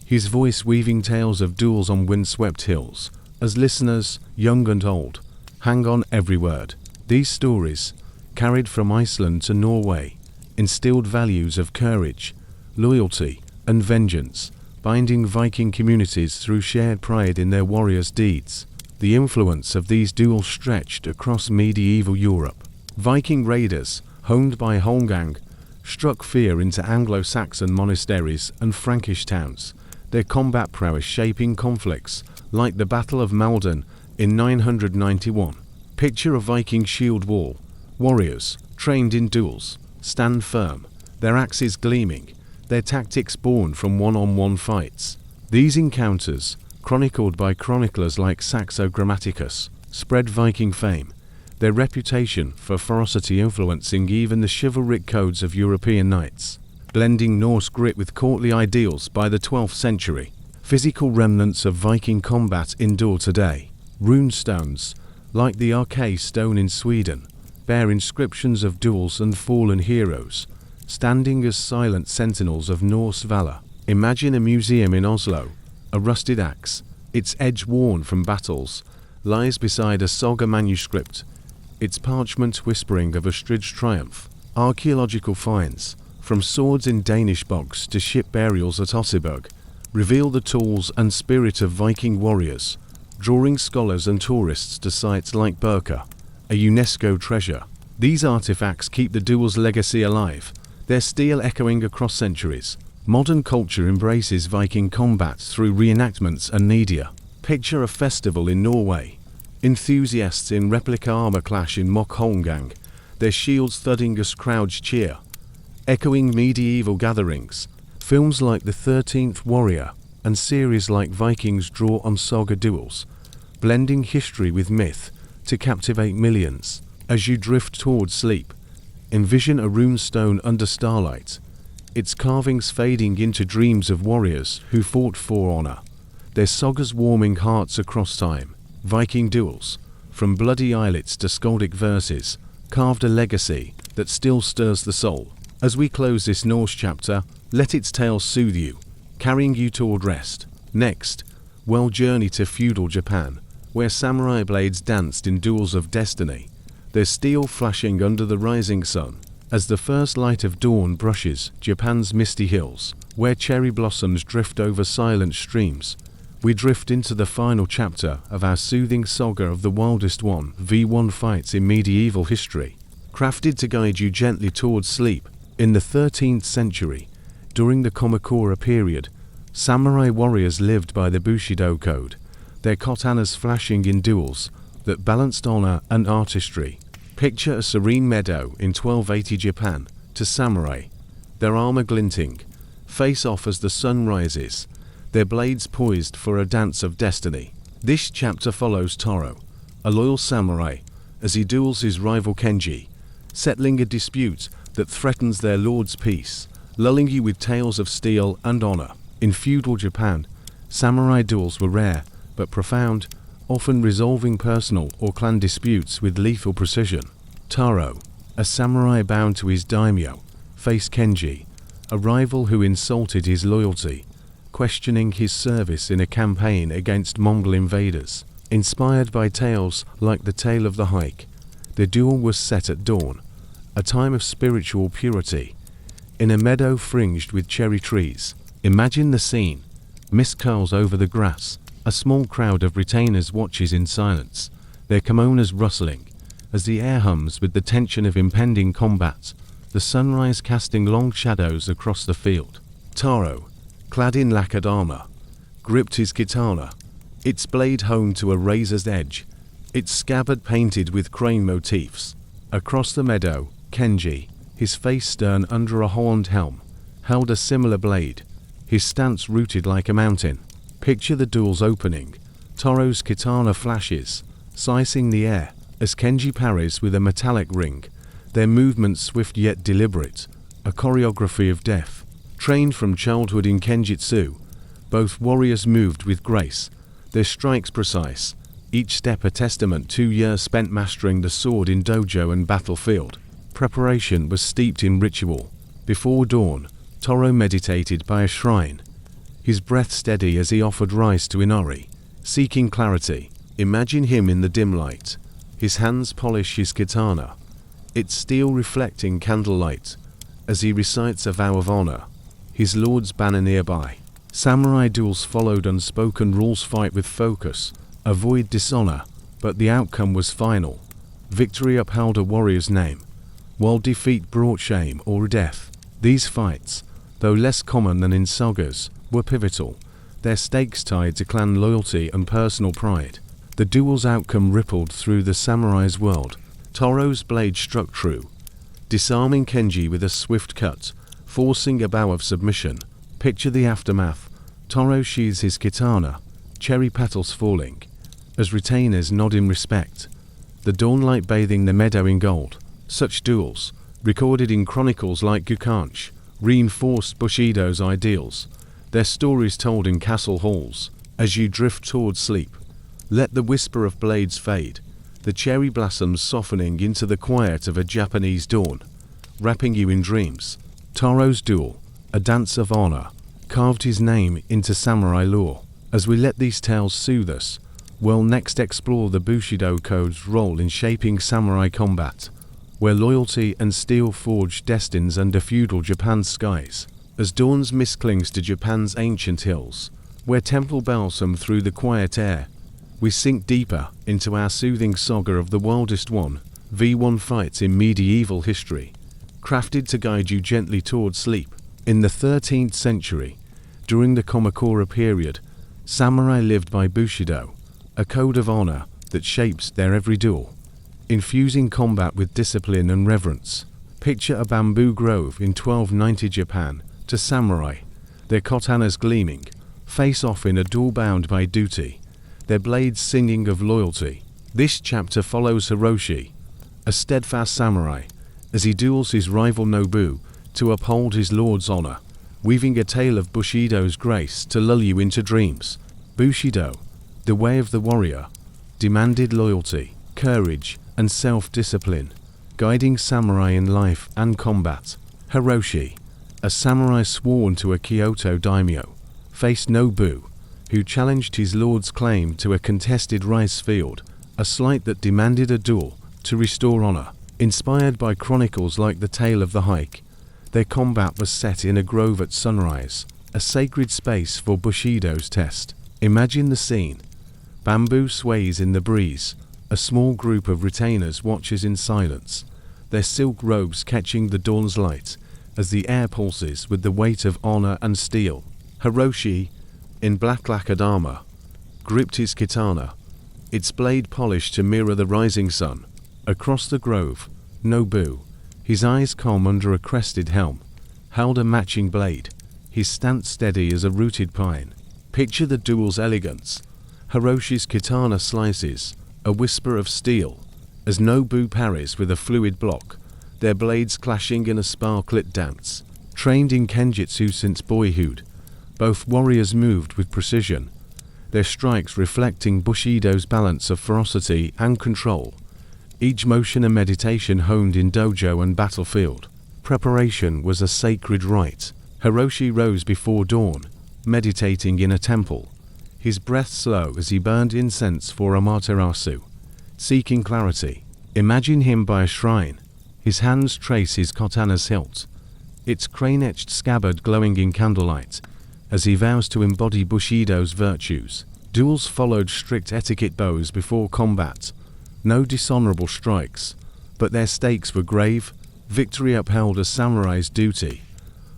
his voice weaving tales of duels on windswept hills, as listeners, young and old, hang on every word. These stories, carried from Iceland to Norway, instilled values of courage, loyalty, and vengeance, binding Viking communities through shared pride in their warriors' deeds. The influence of these duels stretched across medieval Europe. Viking raiders, honed by Holmgang, struck fear into Anglo-Saxon monasteries and Frankish towns, their combat prowess shaping conflicts like the Battle of Maldon in 991. Picture a Viking shield wall. Warriors, trained in duels, stand firm, their axes gleaming, their tactics born from one-on-one fights. These encounters, chronicled by chroniclers like Saxo Grammaticus, spread Viking fame, their reputation for ferocity influencing even the chivalric codes of European knights. Blending Norse grit with courtly ideals by the 12th century, physical remnants of Viking combat endure today. Rune stones, like the Arkay stone in Sweden, bear inscriptions of duels and fallen heroes, standing as silent sentinels of Norse valor. Imagine a museum in Oslo. A rusted axe, its edge worn from battles, lies beside a saga manuscript, its parchment whispering of a Strid's triumph. Archaeological finds, from swords in Danish bogs to ship burials at Oseberg, reveal the tools and spirit of Viking warriors, drawing scholars and tourists to sites like Birka, a UNESCO treasure. These artifacts keep the duel's legacy alive, their steel echoing across centuries. Modern culture embraces Viking combat through reenactments and media. Picture a festival in Norway. Enthusiasts in replica armor clash in mock Holmgang, their shields thudding as crowds cheer. Echoing medieval gatherings, films like The 13th Warrior and series like Vikings draw on saga duels, blending history with myth to captivate millions. As you drift towards sleep, envision a runestone under starlight, its carvings fading into dreams of warriors who fought for honor, their sagas warming hearts across time. Viking duels, from bloody islets to skaldic verses, carved a legacy that still stirs the soul. As we close this Norse chapter, let its tale soothe you, carrying you toward rest. Next, we'll journey to feudal Japan, where samurai blades danced in duels of destiny, their steel flashing under the rising sun. As the first light of dawn brushes Japan's misty hills, where cherry blossoms drift over silent streams, we drift into the final chapter of our soothing saga of the wildest 1v1 fights in medieval history. Crafted to guide you gently towards sleep, in the 13th century, during the Kamakura period, samurai warriors lived by the Bushido code, their katanas flashing in duels that balanced honor and artistry. Picture a serene meadow in 1280 Japan, to samurai, their armor glinting, face off as the sun rises, their blades poised for a dance of destiny. This chapter follows Taro, a loyal samurai, as he duels his rival Kenji, settling a dispute that threatens their lord's peace, lulling you with tales of steel and honor. In feudal Japan, samurai duels were rare but profound, often resolving personal or clan disputes with lethal precision. Taro, a samurai bound to his daimyo, faced Kenji, a rival who insulted his loyalty, questioning his service in a campaign against Mongol invaders. Inspired by tales like the Tale of the Hike, the duel was set at dawn, a time of spiritual purity, in a meadow fringed with cherry trees. Imagine the scene. Mist curls over the grass. A small crowd of retainers watches in silence, their kimonos rustling, as the air hums with the tension of impending combat, the sunrise casting long shadows across the field. Taro, clad in lacquered armor, gripped his katana, its blade honed to a razor's edge, its scabbard painted with crane motifs. Across the meadow, Kenji, his face stern under a horned helm, held a similar blade, his stance rooted like a mountain. Picture the duel's opening. Taro's katana flashes, slicing the air, as Kenji parries with a metallic ring, their movements swift yet deliberate, a choreography of death. Trained from childhood in Kenjutsu, both warriors moved with grace, their strikes precise, each step a testament to years spent mastering the sword in dojo and battlefield. Preparation was steeped in ritual. Before dawn, Toro meditated by a shrine, his breath steady as he offered rice to Inari, seeking clarity. Imagine him in the dim light. His hands polish his katana, its steel reflecting candlelight, as he recites a vow of honor, his lord's banner nearby. Samurai duels followed unspoken rules: fight with focus, avoid dishonor, but the outcome was final. Victory upheld a warrior's name, while defeat brought shame or death. These fights, though less common than in sagas, were pivotal, their stakes tied to clan loyalty and personal pride. The duel's outcome rippled through the samurai's world. Toro's blade struck true, disarming Kenji with a swift cut, forcing a bow of submission. Picture the aftermath. Toro sheathes his katana, cherry petals falling, as retainers nod in respect, the dawnlight bathing the meadow in gold. Such duels, recorded in chronicles like Gukanch, reinforced Bushido's ideals, their stories told in castle halls. As you drift toward sleep, let the whisper of blades fade, the cherry blossoms softening into the quiet of a Japanese dawn, wrapping you in dreams. Toro's duel, a dance of honor, carved his name into samurai lore. As we let these tales soothe us, we'll next explore the Bushido Code's role in shaping samurai combat, where loyalty and steel forged destinies under feudal Japan's skies. As dawn's mist clings to Japan's ancient hills, where temple bells hum through the quiet air, we sink deeper into our soothing saga of the wildest v1 fights in medieval history, crafted to guide you gently toward sleep. In the 13th century, during the Kamakura period, samurai lived by Bushido, a code of honor that shapes their every duel, infusing combat with discipline and reverence. Picture a bamboo grove in 1290 Japan. To samurai, their katanas gleaming, face off in a duel bound by duty, their blades singing of loyalty. This chapter follows Hiroshi, a steadfast samurai, as he duels his rival Nobu to uphold his lord's honor, weaving a tale of Bushido's grace to lull you into dreams. Bushido, the way of the warrior, demanded loyalty, courage, and self-discipline, guiding samurai in life and combat. Hiroshi, a samurai sworn to a Kyoto daimyo, faced Nobu, who challenged his lord's claim to a contested rice field, a slight that demanded a duel to restore honor. Inspired by chronicles like the Tale of the Hike, their combat was set in a grove at sunrise, a sacred space for Bushido's test. Imagine the scene. Bamboo sways in the breeze, a small group of retainers watches in silence, their silk robes catching the dawn's light as the air pulses with the weight of honor and steel. Hiroshi, in black lacquered armor, gripped his katana, its blade polished to mirror the rising sun. Across the grove, Nobu, his eyes calm under a crested helm, held a matching blade, his stance steady as a rooted pine. Picture the duel's elegance. Hiroshi's katana slices, a whisper of steel, as Nobu parries with a fluid block, their blades clashing in a sparklit dance. Trained in kenjutsu since boyhood, both warriors moved with precision, their strikes reflecting Bushido's balance of ferocity and control, each motion a meditation honed in dojo and battlefield. Preparation was a sacred rite. Hiroshi rose before dawn, meditating in a temple, his breath slow as he burned incense for Amaterasu, seeking clarity. Imagine him by a shrine, his hands trace his katana's hilt, its crane-etched scabbard glowing in candlelight, as he vows to embody Bushido's virtues. Duels followed strict etiquette bows before combat. No dishonorable strikes, but their stakes were grave. Victory upheld a samurai's duty,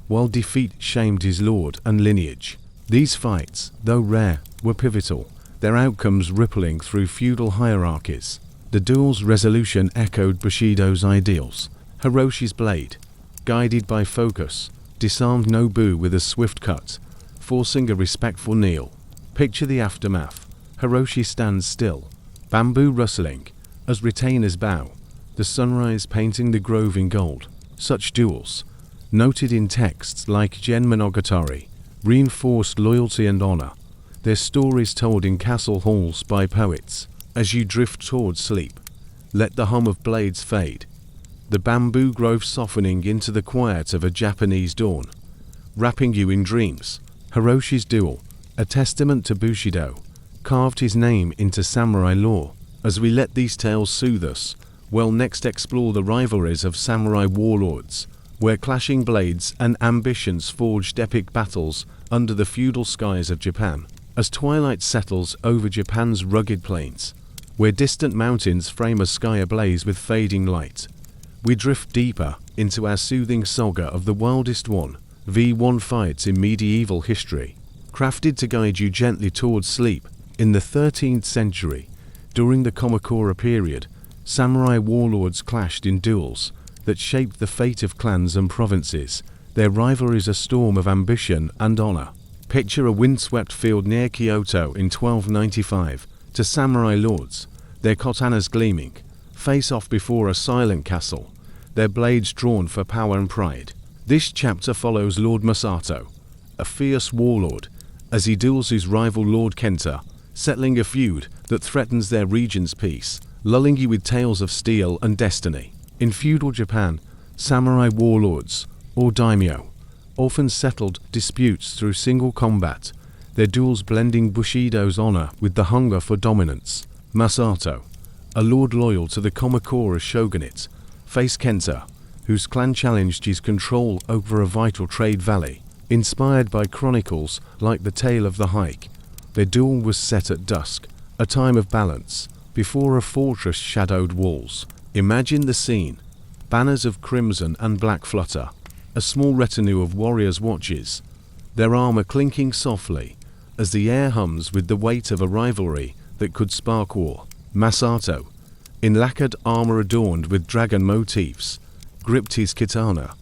while defeat shamed his lord and lineage. These fights, though rare, were pivotal, their outcomes rippling through feudal hierarchies. The duel's resolution echoed Bushido's ideals. Hiroshi's blade, guided by focus, disarmed Nobu with a swift cut, forcing a respectful kneel. Picture the aftermath. Hiroshi stands still, bamboo rustling, as retainers bow, the sunrise painting the grove in gold. Such duels, noted in texts like Gen Monogatari, reinforced loyalty and honor, their stories told in castle halls by poets. As you drift towards sleep, let the hum of blades fade, the bamboo grove softening into the quiet of a Japanese dawn, wrapping you in dreams. Hiroshi's duel, a testament to Bushido, carved his name into samurai lore. As we let these tales soothe us, we'll next explore the rivalries of samurai warlords, where clashing blades and ambitions forged epic battles under the feudal skies of Japan. As twilight settles over Japan's rugged plains, where distant mountains frame a sky ablaze with fading light, we drift deeper into our soothing saga of the wildest one, V1 fights in medieval history. Crafted to guide you gently towards sleep, in the 13th century, during the Kamakura period, samurai warlords clashed in duels that shaped the fate of clans and provinces, their rivalries a storm of ambition and honor. Picture a windswept field near Kyoto in 1295, to samurai lords, their katanas gleaming, face off before a silent castle, their blades drawn for power and pride. This chapter follows Lord Masato, a fierce warlord, as he duels his rival Lord Kenta, settling a feud that threatens their region's peace, lulling you with tales of steel and destiny. In feudal Japan, samurai warlords, or daimyo, often settled disputes through single combat, their duels blending Bushido's honor with the hunger for dominance. Masato, a lord loyal to the Kamakura shogunate, faced Kenta, whose clan challenged his control over a vital trade valley. Inspired by chronicles like the Tale of the Hike, their duel was set at dusk, a time of balance, before a fortress shadowed walls. Imagine the scene. Banners of crimson and black flutter. A small retinue of warriors watches, their armor clinking softly, as the air hums with the weight of a rivalry that could spark war. Masato, in lacquered armor adorned with dragon motifs, gripped his katana,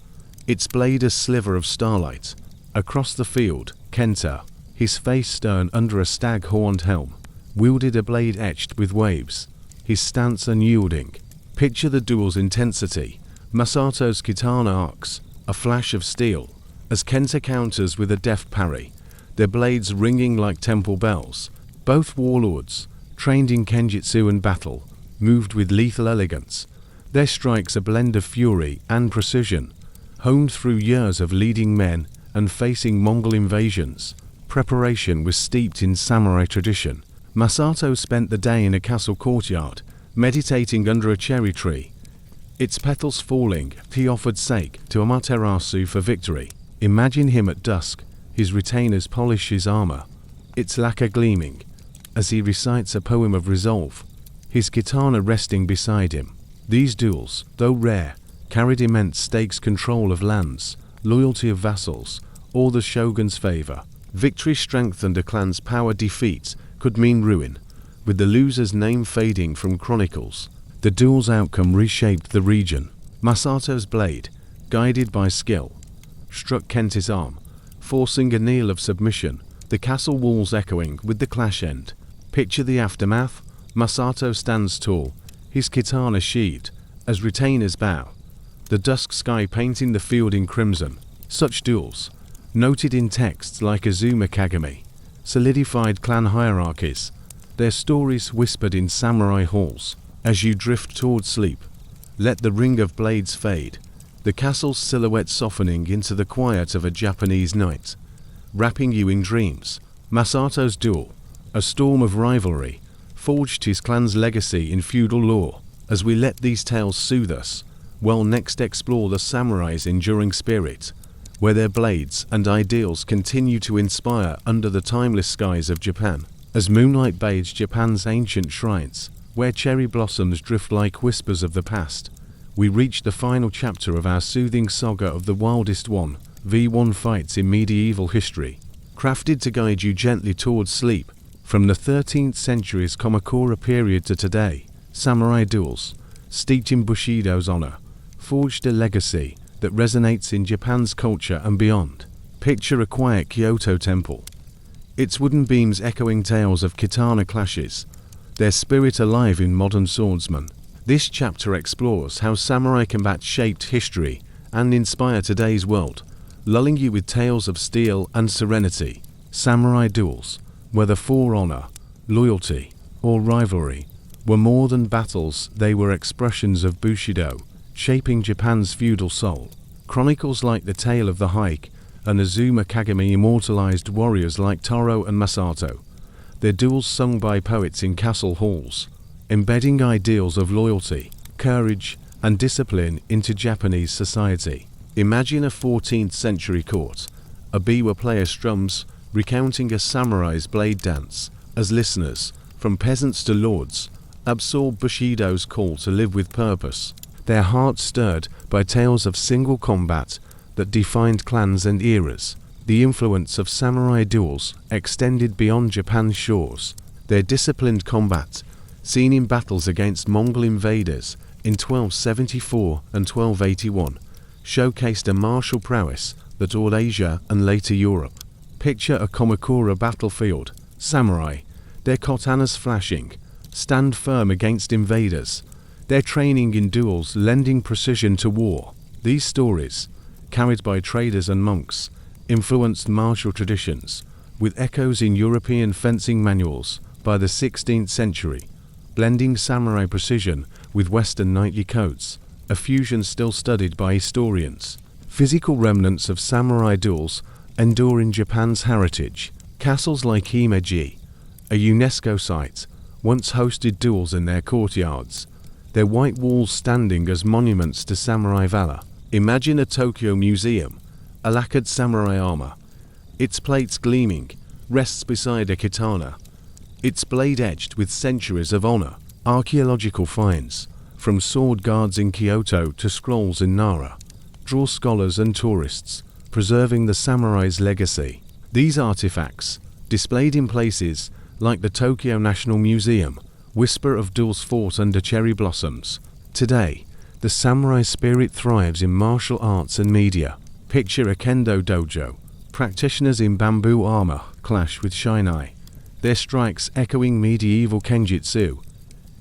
its blade a sliver of starlight. Across the field, Kenta, his face stern under a stag-horned helm, wielded a blade etched with waves, his stance unyielding. Picture the duel's intensity. Masato's katana arcs, a flash of steel, as Kenta counters with a deft parry, their blades ringing like temple bells. Both warlords, trained in kenjutsu and battle, moved with lethal elegance, their strikes a blend of fury and precision, honed through years of leading men and facing Mongol invasions. Preparation was steeped in samurai tradition. Masato spent the day in a castle courtyard, meditating under a cherry tree. Its petals falling, he offered sake to Amaterasu for victory. Imagine him at dusk, his retainers polish his armor, its lacquer gleaming, as he recites a poem of resolve, his katana resting beside him. These duels, though rare, carried immense stakes: control of lands, loyalty of vassals, or the shogun's favor. Victory strengthened a clan's power, defeat could mean ruin, with the loser's name fading from chronicles. The duel's outcome reshaped the region. Masato's blade, guided by skill, struck Kenta's arm, forcing a kneel of submission, the castle walls echoing with the clash end. Picture the aftermath. Masato stands tall, his katana sheathed, as retainers bow, the dusk sky painting the field in crimson. Such duels, noted in texts like Azuma Kagami, solidified clan hierarchies, their stories whispered in samurai halls. As you drift towards sleep, let the ring of blades fade, the castle's silhouette softening into the quiet of a Japanese night, wrapping you in dreams. Masato's duel, a storm of rivalry, forged his clan's legacy in feudal lore. As we let these tales soothe us, we'll next explore the samurai's enduring spirit, where their blades and ideals continue to inspire under the timeless skies of Japan. As moonlight bathes Japan's ancient shrines, where cherry blossoms drift like whispers of the past, we reach the final chapter of our soothing saga of the wildest one, V1 fights in medieval history. Crafted to guide you gently towards sleep, from the 13th century's Kamakura period to today, samurai duels, steeped in Bushido's honor, forged a legacy that resonates in Japan's culture and beyond. Picture a quiet Kyoto temple, its wooden beams echoing tales of katana clashes, their spirit alive in modern swordsmen. This chapter explores how samurai combat shaped history and inspire today's world, lulling you with tales of steel and serenity. Samurai duels, whether for honor, loyalty, or rivalry, were more than battles, they were expressions of Bushido, shaping Japan's feudal soul. Chronicles like The Tale of the Hike and Azuma Kagami immortalized warriors like Taro and Masato, their duels sung by poets in castle halls, embedding ideals of loyalty, courage, and discipline into Japanese society. Imagine a 14th century court. A biwa player strums, recounting a samurai's blade dance, as listeners, from peasants to lords, absorb Bushido's call to live with purpose, their hearts stirred by tales of single combat that defined clans and eras. The influence of samurai duels extended beyond Japan's shores. Their disciplined combat, seen in battles against Mongol invaders in 1274 and 1281, showcased a martial prowess that awed Asia and later Europe. Picture a Kamakura battlefield. Samurai, their katanas flashing, stand firm against invaders, their training in duels lending precision to war. These stories, carried by traders and monks, influenced martial traditions, with echoes in European fencing manuals by the 16th century, blending samurai precision with Western knightly codes, a fusion still studied by historians. Physical remnants of samurai duels endure in Japan's heritage. Castles like Himeji, a UNESCO site, once hosted duels in their courtyards, their white walls standing as monuments to samurai valor. Imagine a Tokyo museum, a lacquered samurai armor, its plates gleaming, rests beside a katana, its blade edged with centuries of honor. Archaeological finds, from sword guards in Kyoto to scrolls in Nara, draw scholars and tourists, preserving the samurai's legacy. These artifacts, displayed in places like the Tokyo National Museum, whisper of duels fought under cherry blossoms. Today, the samurai spirit thrives in martial arts and media. Picture a kendo dojo. Practitioners in bamboo armor clash with shinai, their strikes echoing medieval kenjutsu,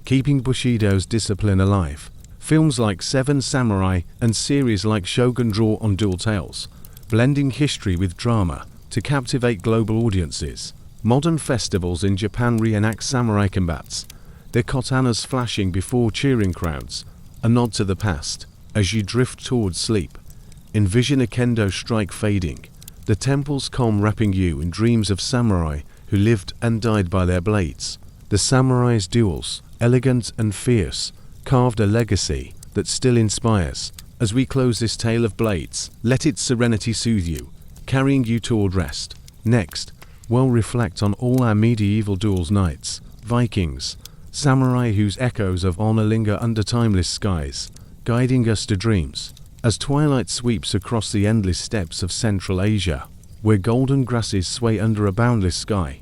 keeping Bushido's discipline alive. Films like Seven Samurai and series like Shogun draw on dual tales, blending history with drama to captivate global audiences. Modern festivals in Japan reenact samurai combats, their katanas flashing before cheering crowds, a nod to the past. As you drift towards sleep, envision a kendo strike fading, the temple's calm wrapping you in dreams of samurai who lived and died by their blades. The samurai's duels, elegant and fierce, carved a legacy that still inspires. As we close this tale of blades, let its serenity soothe you, carrying you toward rest. Next, we'll reflect on all our medieval duels knights, Vikings, samurai whose echoes of honor linger under timeless skies, guiding us to dreams. As twilight sweeps across the endless steppes of Central Asia, where golden grasses sway under a boundless sky,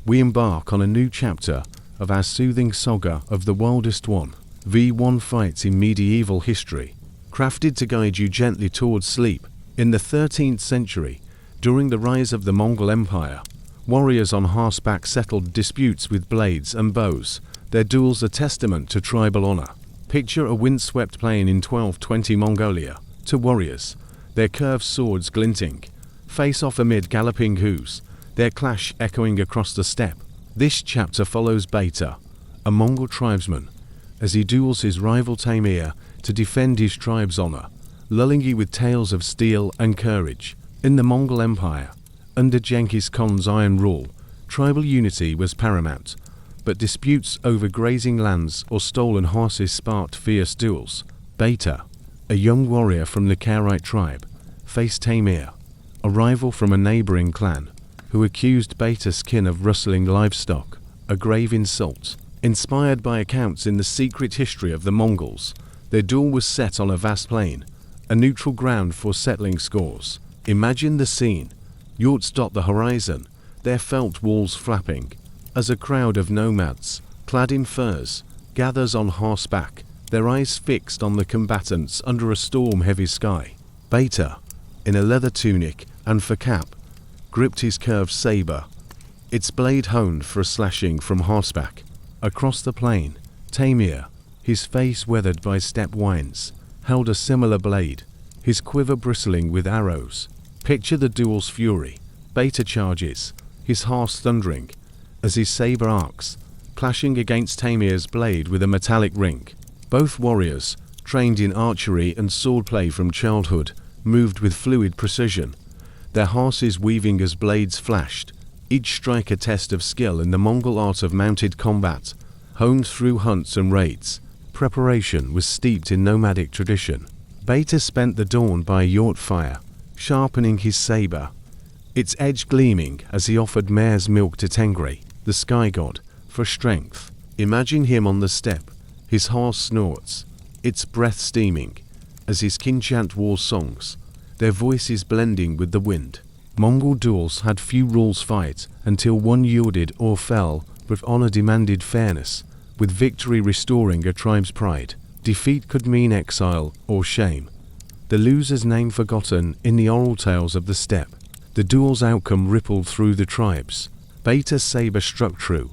we embark on a new chapter of our soothing saga of the wildest one. V1 fights in medieval history, crafted to guide you gently towards sleep. In the 13th century, during the rise of the Mongol Empire, warriors on horseback settled disputes with blades and bows, their duels a testament to tribal honor. Picture a windswept plain in 1220 Mongolia. To warriors, their curved swords glinting, face off amid galloping hooves, their clash echoing across the steppe. This chapter follows Beta, a Mongol tribesman, as he duels his rival Taimur to defend his tribe's honor, lulling you with tales of steel and courage. In the Mongol Empire, under Genghis Khan's iron rule, tribal unity was paramount, but disputes over grazing lands or stolen horses sparked fierce duels. Beta, a young warrior from the Karaite tribe, faced Taimur, a rival from a neighboring clan, who accused Beta's kin of rustling livestock, a grave insult. Inspired by accounts in the secret history of the Mongols, their duel was set on a vast plain, a neutral ground for settling scores. Imagine the scene. Yurts dot the horizon, their felt walls flapping, as a crowd of nomads, clad in furs, gathers on horseback, their eyes fixed on the combatants under a storm-heavy sky. Beta, in a leather tunic and fur cap, gripped his curved saber, its blade honed for a slashing from horseback. Across the plain, Taimur, his face weathered by steppe winds, held a similar blade, his quiver bristling with arrows. Picture the duel's fury. Beta charges, his horse thundering, as his saber arcs, clashing against Tamir's blade with a metallic ring. Both warriors, trained in archery and swordplay from childhood, moved with fluid precision, their horses weaving as blades flashed, each strike a test of skill in the Mongol art of mounted combat, honed through hunts and raids. Preparation was steeped in nomadic tradition. Beta spent the dawn by a yurt fire, sharpening his saber, its edge gleaming as he offered mare's milk to Tengri, the sky god, for strength. Imagine him on the steppe, his horse snorts, its breath steaming, as his kin chant war songs, their voices blending with the wind. Mongol duels had few rules fight until one yielded or fell, but honor demanded fairness, with victory restoring a tribe's pride. Defeat could mean exile or shame, the loser's name forgotten in the oral tales of the steppe. The duel's outcome rippled through the tribes. Beta's saber struck true,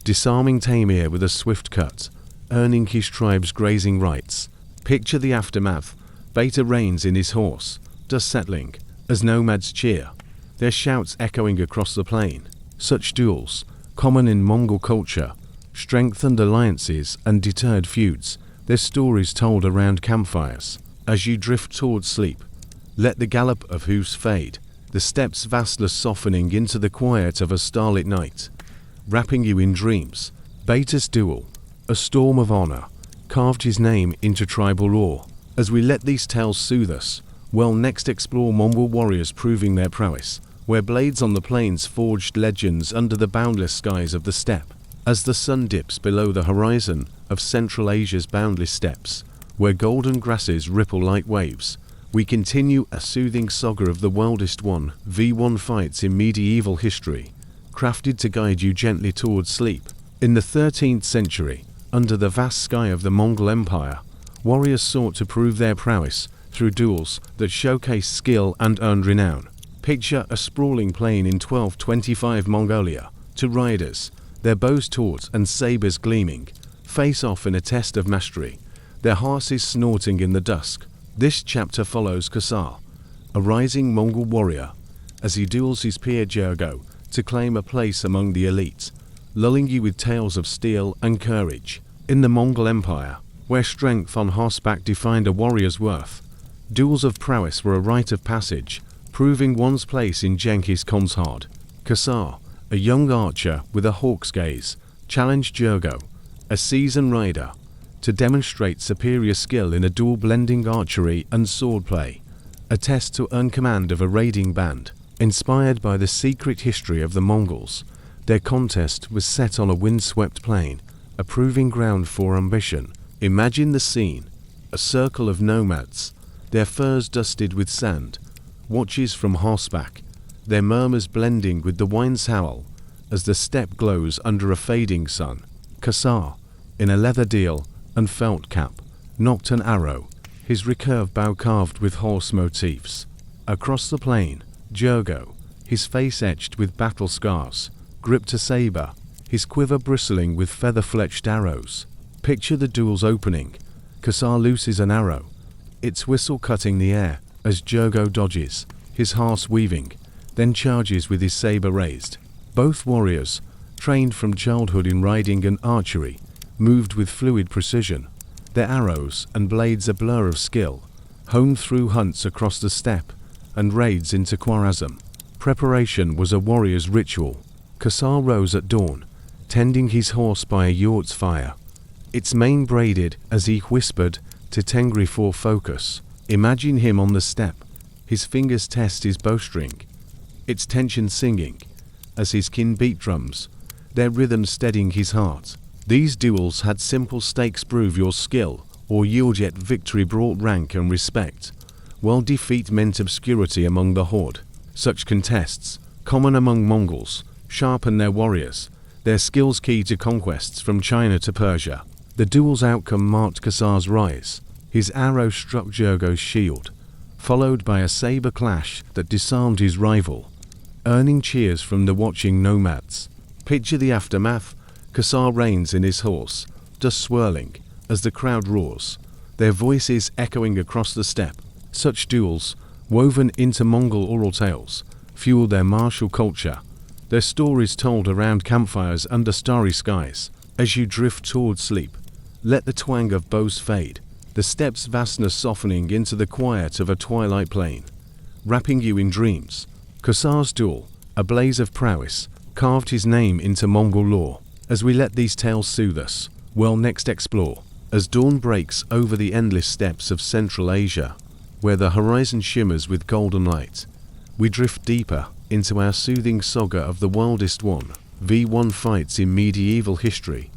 disarming Tamir with a swift cut, earning his tribe's grazing rights. Picture the aftermath. Beta reins in his horse, dust settling, as nomads cheer, their shouts echoing across the plain. Such duels, common in Mongol culture, strengthened alliances and deterred feuds, their stories told around campfires. As you drift towards sleep, let the gallop of hoofs fade, the steppe's vastness softening into the quiet of a starlit night, wrapping you in dreams. Beta's duel, a storm of honor, carved his name into tribal lore. As we let these tales soothe us, we'll next explore Mongol warriors proving their prowess, where blades on the plains forged legends under the boundless skies of the steppe. As the sun dips below the horizon of Central Asia's boundless steppes, where golden grasses ripple like waves, we continue a soothing saga of the wildest 1v1 fights in medieval history, crafted to guide you gently towards sleep. In the 13th century, under the vast sky of the Mongol Empire, warriors sought to prove their prowess through duels that showcased skill and earned renown. Picture a sprawling plain in 1225 Mongolia. Two riders, their bows taut and sabers gleaming, face off in a test of mastery, their horses snorting in the dusk. This chapter follows Khazar, a rising Mongol warrior, as he duels his peer Jergo to claim a place among the elite, lulling you with tales of steel and courage. In the Mongol Empire, where strength on horseback defined a warrior's worth, duels of prowess were a rite of passage, proving one's place in Genghis Khan's horde. Khazar, a young archer with a hawk's gaze, challenged Jergo, a seasoned rider, to demonstrate superior skill in a duel blending archery and swordplay, a test to earn command of a raiding band. Inspired by the secret history of the Mongols, their contest was set on a windswept plain, a proving ground for ambition. Imagine the scene, a circle of nomads, their furs dusted with sand, watches from horseback, their murmurs blending with the wind's howl as the steppe glows under a fading sun. Khazar, in a leather deal and felt cap, nocked an arrow, his recurved bow carved with horse motifs. Across the plain, Jergo, his face etched with battle scars, gripped a saber, his quiver bristling with feather-fletched arrows. Picture the duel's opening. Khazar looses an arrow, its whistle cutting the air as Jergo dodges, his horse weaving, then charges with his saber raised. Both warriors, trained from childhood in riding and archery, moved with fluid precision, their arrows and blades a blur of skill, honed through hunts across the steppe and raids into Khwarezm. Preparation was a warrior's ritual. Khazar rose at dawn, tending his horse by a yurt's fire, its mane braided as he whispered to Tengri for focus. Imagine him on the steppe, his fingers test his bowstring, its tension singing, as his kin beat drums, their rhythm steadying his heart. These duels had simple stakes: prove your skill, or yield, yet victory brought rank and respect, while defeat meant obscurity among the horde. Such contests, common among Mongols, sharpened their warriors, their skills key to conquests from China to Persia. The duel's outcome marked Khazar's rise. His arrow struck Jergo's shield, followed by a saber clash that disarmed his rival, earning cheers from the watching nomads. Picture the aftermath. Khazar reins in his horse, dust swirling, as the crowd roars, their voices echoing across the steppe. Such duels, woven into Mongol oral tales, fueled their martial culture, their stories told around campfires under starry skies. As you drift towards sleep, let the twang of bows fade, the steppes' vastness softening into the quiet of a twilight plain, wrapping you in dreams. Khosrow's duel, a blaze of prowess, carved his name into Mongol lore. As we let these tales soothe us, we'll next explore, as dawn breaks over the endless steppes of Central Asia, where the horizon shimmers with golden light, we drift deeper into our soothing saga of the wildest one, V1 fights in medieval history,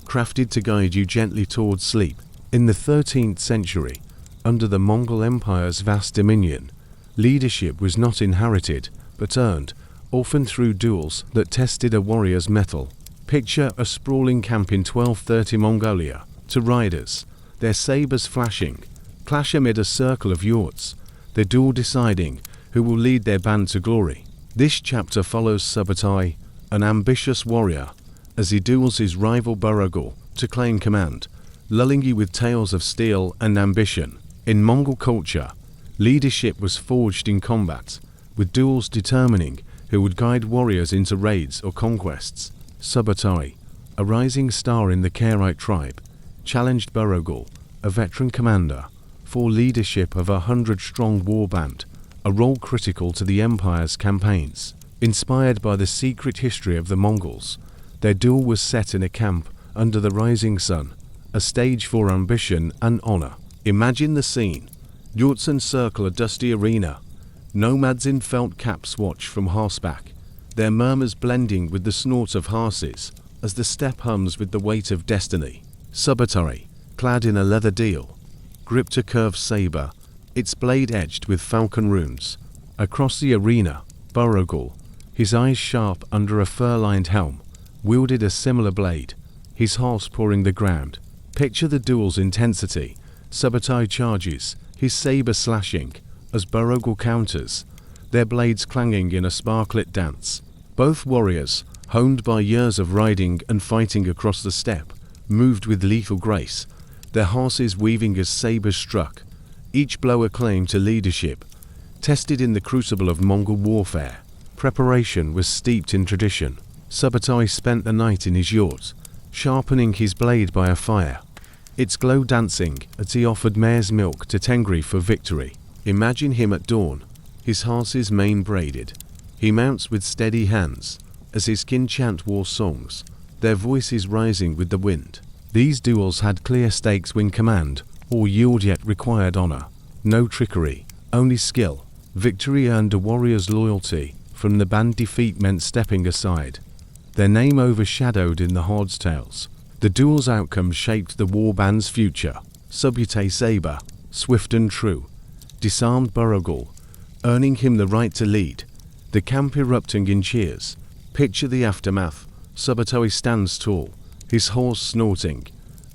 crafted to guide you gently towards sleep. In the 13th century, under the Mongol Empire's vast dominion, leadership was not inherited, but earned, often through duels that tested a warrior's mettle. Picture a sprawling camp in 1230 Mongolia. To riders, their sabers flashing, clash amid a circle of yurts, their duel deciding who will lead their band to glory. This chapter follows Subutai, an ambitious warrior, as he duels his rival Barogul to claim command, lulling you with tales of steel and ambition. In Mongol culture, leadership was forged in combat, with duels determining who would guide warriors into raids or conquests. Subutai, a rising star in the Karaite tribe, challenged Barogul, a veteran commander, for leadership of a 100-strong war band, a role critical to the empire's campaigns. Inspired by the secret history of the Mongols, their duel was set in a camp under the rising sun, a stage for ambition and honor. Imagine the scene. Yurts encircle a dusty arena. Nomads in felt caps watch from horseback, their murmurs blending with the snort of horses as the steppe hums with the weight of destiny. Subutai, clad in a leather deal, gripped a curved saber, its blade edged with falcon runes. Across the arena, Barogul, his eyes sharp under a fur-lined helm, wielded a similar blade, his horse pawing the ground. Picture the duel's intensity. Subutai charges, his saber slashing, as Barogul counters, their blades clanging in a sparklit dance. Both warriors, honed by years of riding and fighting across the steppe, moved with lethal grace, their horses weaving as sabers struck, each blow a claim to leadership. Tested in the crucible of Mongol warfare, preparation was steeped in tradition. Subutai spent the night in his yurt, sharpening his blade by a fire, its glow dancing as he offered mare's milk to Tengri for victory. Imagine him at dawn, his horse's mane braided. He mounts with steady hands, as his kin chant war songs, their voices rising with the wind. These duels had clear stakes: win command, or yield, yet required honor. No trickery, only skill. Victory earned a warrior's loyalty, from the band defeat meant stepping aside, their name overshadowed in the horde's tales. The duel's outcome shaped the war band's future. Subutai's saber, swift and true, disarmed Barogul, earning him the right to lead, the camp erupting in cheers. Picture the aftermath. Subutai stands tall, his horse snorting,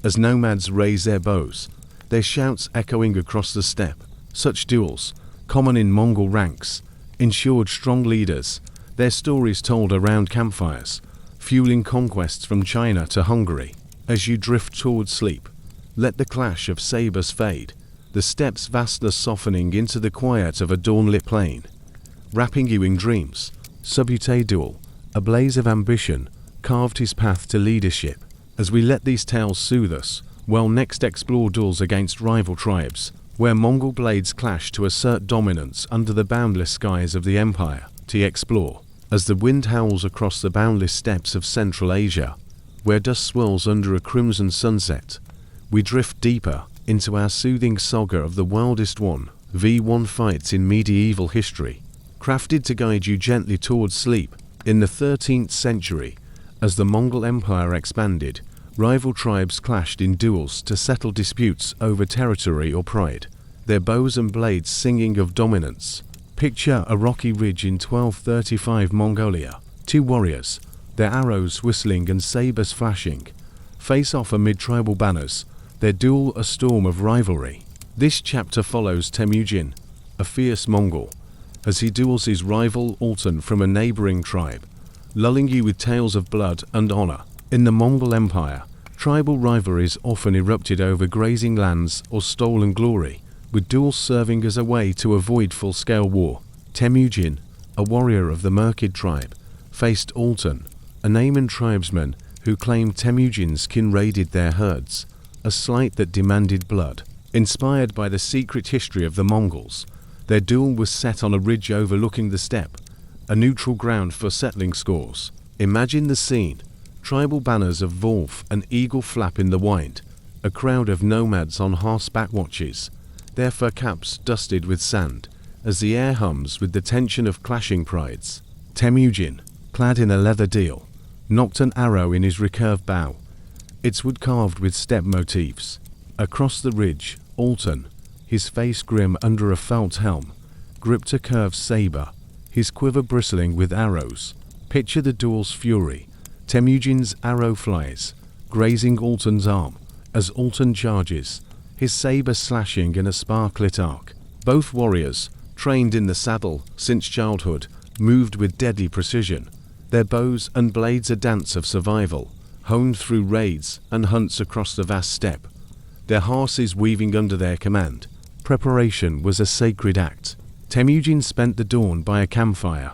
as nomads raise their bows, their shouts echoing across the steppe. Such duels, common in Mongol ranks, ensured strong leaders, their stories told around campfires, fueling conquests from China to Hungary. As you drift towards sleep, let the clash of sabers fade, the steppe's vastness softening into the quiet of a dawn-lit plain, wrapping you in dreams. Subutai duel, a blaze of ambition, carved his path to leadership. As we let these tales soothe us, we'll next explore duels against rival tribes, where Mongol blades clash to assert dominance under the boundless skies of the empire. To explore, as the wind howls across the boundless steppes of Central Asia, where dust swirls under a crimson sunset, we drift deeper into our soothing saga of the wildest one, V1 fights in medieval history, crafted to guide you gently towards sleep. In the 13th century, as the Mongol Empire expanded, rival tribes clashed in duels to settle disputes over territory or pride, their bows and blades singing of dominance. Picture a rocky ridge in 1235 Mongolia. Two warriors, their arrows whistling and sabers flashing, face off amid tribal banners, their duel a storm of rivalry. This chapter follows Temujin, a fierce Mongol, as he duels his rival Altan from a neighboring tribe, lulling you with tales of blood and honor. In the Mongol Empire, tribal rivalries often erupted over grazing lands or stolen glory, with duels serving as a way to avoid full-scale war. Temujin, a warrior of the Merkid tribe, faced Altan, a Nayman tribesman who claimed Temujin's kin raided their herds, a slight that demanded blood. Inspired by the secret history of the Mongols, their duel was set on a ridge overlooking the steppe, a neutral ground for settling scores. Imagine the scene: tribal banners of wolf and eagle flap in the wind, a crowd of nomads on horseback watches, their fur caps dusted with sand, as the air hums with the tension of clashing prides. Temujin, clad in a leather deal, nocked an arrow in his recurved bow, its wood carved with steppe motifs. Across the ridge, Altan, his face grim under a felt helm, gripped a curved saber, his quiver bristling with arrows. Picture the duel's fury. Temujin's arrow flies, grazing Altan's arm, as Altan charges, his saber slashing in a sparklit arc. Both warriors, trained in the saddle since childhood, moved with deadly precision, their bows and blades a dance of survival, honed through raids and hunts across the vast steppe, their horses weaving under their command. Preparation was a sacred act. Temujin spent the dawn by a campfire,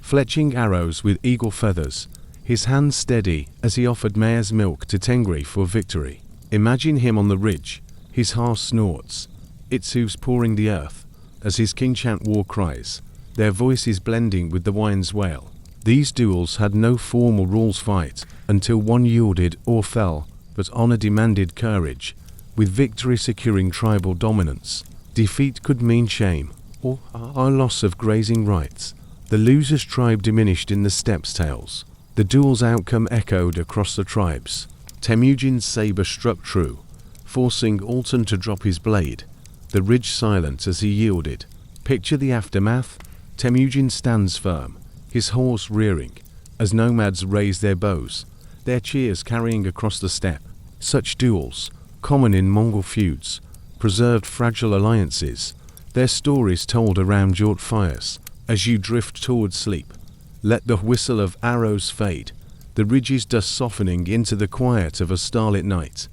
fletching arrows with eagle feathers, his hands steady as he offered mare's milk to Tengri for victory. Imagine him on the ridge, his horse snorts, its hooves pouring the earth, as his king chant war cries, their voices blending with the wind's wail. These duels had no formal rules fight until one yielded or fell, but honor demanded courage, with victory securing tribal dominance. Defeat could mean shame, or a loss of grazing rights. The loser's tribe diminished in the steppes tales. The duel's outcome echoed across the tribes. Temujin's saber struck true, forcing Altan to drop his blade, the ridge silent as he yielded. Picture the aftermath. Temujin stands firm, his horse rearing, as nomads raise their bows, their cheers carrying across the steppe. Such duels, common in Mongol feuds, preserved fragile alliances, their stories told around jort fires. As you drift toward sleep, let the whistle of arrows fade, the ridge's dust softening into the quiet of a starlit night,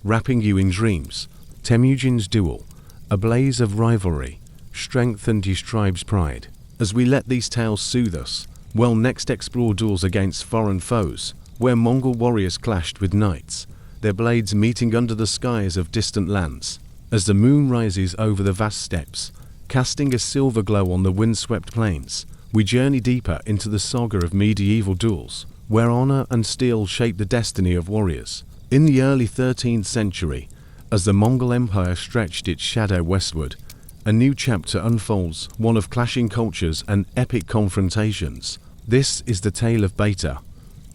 wrapping you in dreams. Temujin's duel, a blaze of rivalry, strengthened his tribe's pride. As we let these tales soothe us, we'll next explore duels against foreign foes, where Mongol warriors clashed with knights, their blades meeting under the skies of distant lands. As the moon rises over the vast steppes, casting a silver glow on the windswept plains, we journey deeper into the saga of medieval duels, where honor and steel shape the destiny of warriors. In the early 13th century, as the Mongol Empire stretched its shadow westward, a new chapter unfolds, one of clashing cultures and epic confrontations. This is the tale of Beta,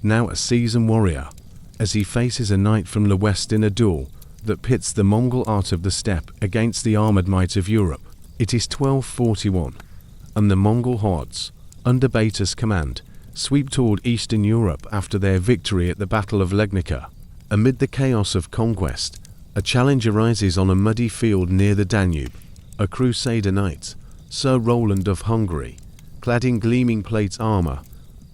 now a seasoned warrior, as he faces a knight from the west in a duel that pits the Mongol art of the steppe against the armored might of Europe. It is 1241, and the Mongol hordes, under Beta's command, sweep toward Eastern Europe after their victory at the Battle of Legnica. Amid the chaos of conquest, a challenge arises on a muddy field near the Danube. A crusader knight, Sir Roland of Hungary, clad in gleaming plate armor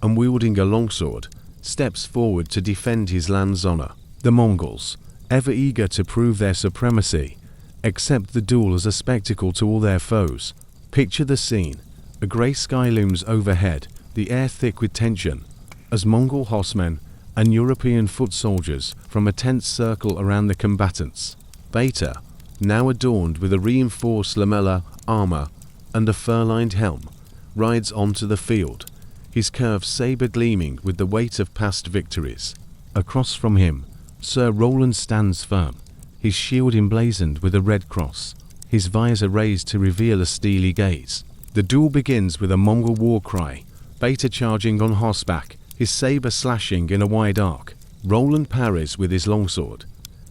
and wielding a longsword, steps forward to defend his land's honor. The Mongols, ever eager to prove their supremacy, accept the duel as a spectacle to all their foes. Picture the scene. A grey sky looms overhead, the air thick with tension, as Mongol horsemen and European foot soldiers from a tense circle around the combatants. Beta, now adorned with a reinforced lamella armor and a fur-lined helm, rides onto the field, his curved saber gleaming with the weight of past victories. Across from him, Sir Roland stands firm, his shield emblazoned with a red cross, his visor raised to reveal a steely gaze. The duel begins with a Mongol war cry, Beta charging on horseback, his saber slashing in a wide arc. Roland parries with his longsword,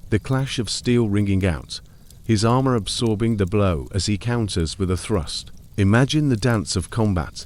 the clash of steel ringing out, his armor absorbing the blow as he counters with a thrust. Imagine the dance of combat.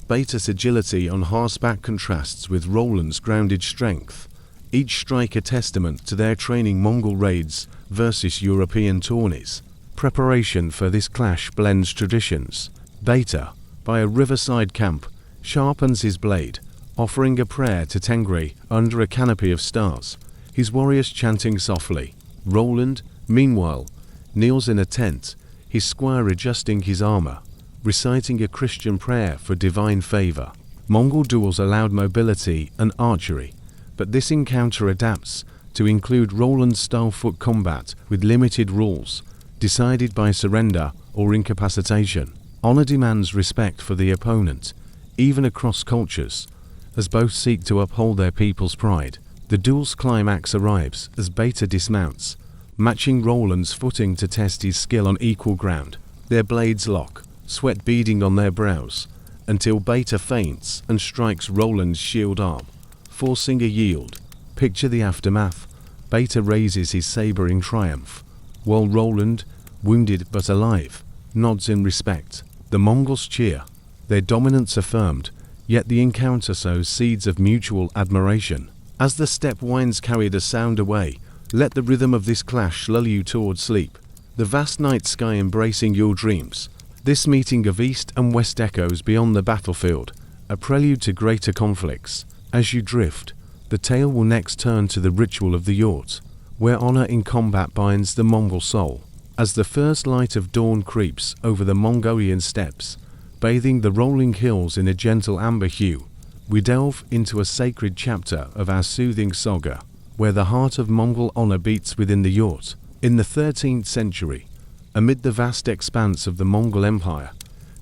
Beta's agility on horseback contrasts with Roland's grounded strength, each strike a testament to their training. Mongol raids versus European tourneys. Preparation for this clash blends traditions. Beta, by a riverside camp, sharpens his blade, offering a prayer to Tengri under a canopy of stars, his warriors chanting softly. Roland, meanwhile, kneels in a tent, his squire adjusting his armor, reciting a Christian prayer for divine favor. Mongol duels allowed mobility and archery, but this encounter adapts to include Roland-style foot combat with limited rules, decided by surrender or incapacitation. Honor demands respect for the opponent, even across cultures, as both seek to uphold their people's pride. The duel's climax arrives as Beta dismounts, matching Roland's footing to test his skill on equal ground. Their blades lock, sweat beading on their brows, until Beta feints and strikes Roland's shield arm, forcing a yield. Picture the aftermath. Beta raises his saber in triumph, while Roland, wounded but alive, nods in respect. The Mongols cheer, their dominance affirmed, yet the encounter sows seeds of mutual admiration. As the steppe winds carry the sound away, let the rhythm of this clash lull you toward sleep, the vast night sky embracing your dreams. This meeting of east and west echoes beyond the battlefield, a prelude to greater conflicts. As you drift, the tale will next turn to the ritual of the Yort, where honor in combat binds the Mongol soul. As the first light of dawn creeps over the Mongolian steppes, bathing the rolling hills in a gentle amber hue, we delve into a sacred chapter of our soothing saga, where the heart of Mongol honor beats within the Yort. In the 13th century, amid the vast expanse of the Mongol Empire,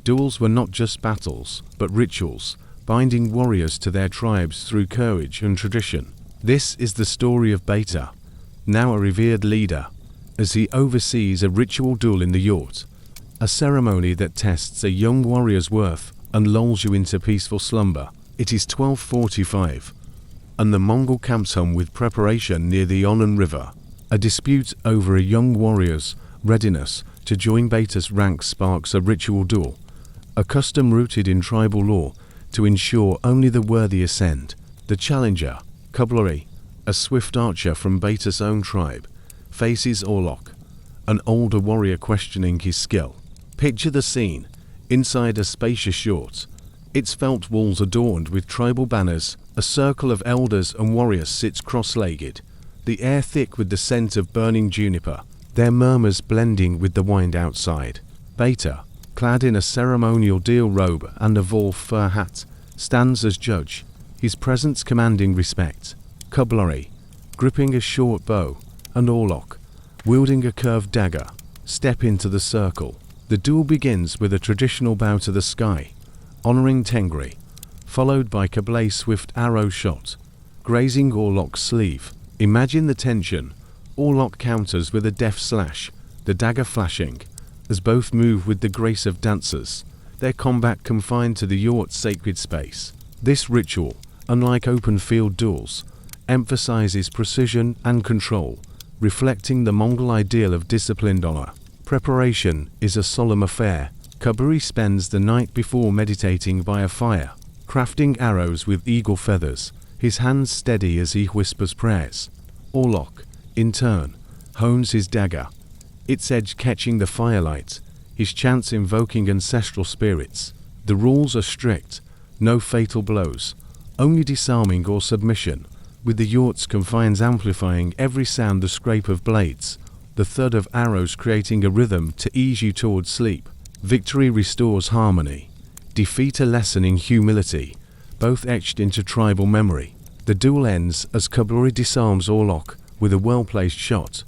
duels were not just battles, but rituals, binding warriors to their tribes through courage and tradition. This is the story of Beta, now a revered leader, as he oversees a ritual duel in the Yort, a ceremony that tests a young warrior's worth and lulls you into peaceful slumber. It is 1245, and the Mongol camps home with preparation near the Onon River. A dispute over a young warrior's readiness to join Beta's ranks sparks a ritual duel, a custom rooted in tribal law to ensure only the worthy ascend. The challenger, Kublai, a swift archer from Beta's own tribe, faces Orlok, an older warrior questioning his skill. Picture the scene, inside a spacious yurt, its felt walls adorned with tribal banners. A circle of elders and warriors sits cross-legged, the air thick with the scent of burning juniper, their murmurs blending with the wind outside. Beta, clad in a ceremonial deal robe and a Valor fur hat, stands as judge, his presence commanding respect. Kublai, gripping a short bow, and Orlok, wielding a curved dagger, step into the circle. The duel begins with a traditional bow to the sky, honoring Tengri, followed by Kublai's swift arrow shot, grazing Orlok's sleeve. Imagine the tension. Orlok counters with a deft slash, the dagger flashing, as both move with the grace of dancers, their combat confined to the Yort's sacred space. This ritual, unlike open field duels, emphasizes precision and control, reflecting the Mongol ideal of disciplined honor. Preparation is a solemn affair. Kublai spends the night before meditating by a fire, crafting arrows with eagle feathers, his hands steady as he whispers prayers. Orlok, in turn, hones his dagger, its edge catching the firelight, his chants invoking ancestral spirits. The rules are strict, no fatal blows, only disarming or submission, with the Yort's confines amplifying every sound, the scrape of blades, the thud of arrows creating a rhythm to ease you towards sleep. Victory restores harmony, defeat a lesson in humility, both etched into tribal memory. The duel ends as Kublai disarms Orlok with a well-placed shot,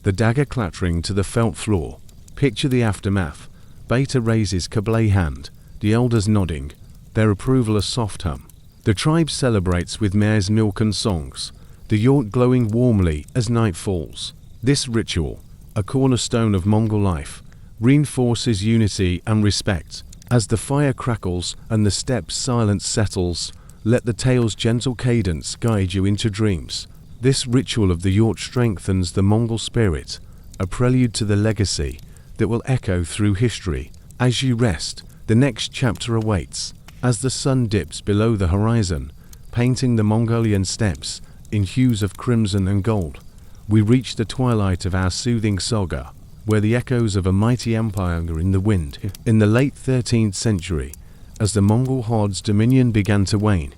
the dagger clattering to the felt floor. Picture the aftermath. Beta raises Kublai's hand, the elders nodding, their approval a soft hum. The tribe celebrates with mare's milk and songs, the Yort glowing warmly as night falls. This ritual, a cornerstone of Mongol life, reinforces unity and respect. As the fire crackles and the steppe's silence settles, let the tale's gentle cadence guide you into dreams. This ritual of the Yort strengthens the Mongol spirit, a prelude to the legacy that will echo through history. As you rest, the next chapter awaits. As the sun dips below the horizon, painting the Mongolian steppes in hues of crimson and gold, we reach the twilight of our soothing saga, where the echoes of a mighty empire are in the wind. In the late 13th century, as the Mongol horde's dominion began to wane,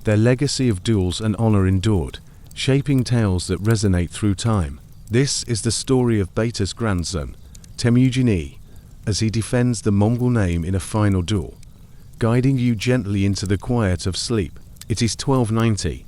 their legacy of duels and honor endured, shaping tales that resonate through time. This is the story of Beta's grandson, Temujin, as he defends the Mongol name in a final duel, guiding you gently into the quiet of sleep. It is 1290,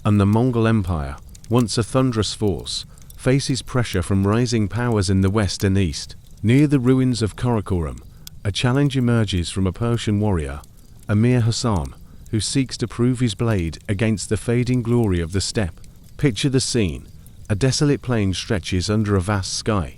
and the Mongol Empire, once a thunderous force, faces pressure from rising powers in the west and east. Near the ruins of Karakoram, a challenge emerges from a Persian warrior, Emir Hassan, who seeks to prove his blade against the fading glory of the steppe. Picture the scene. A desolate plain stretches under a vast sky,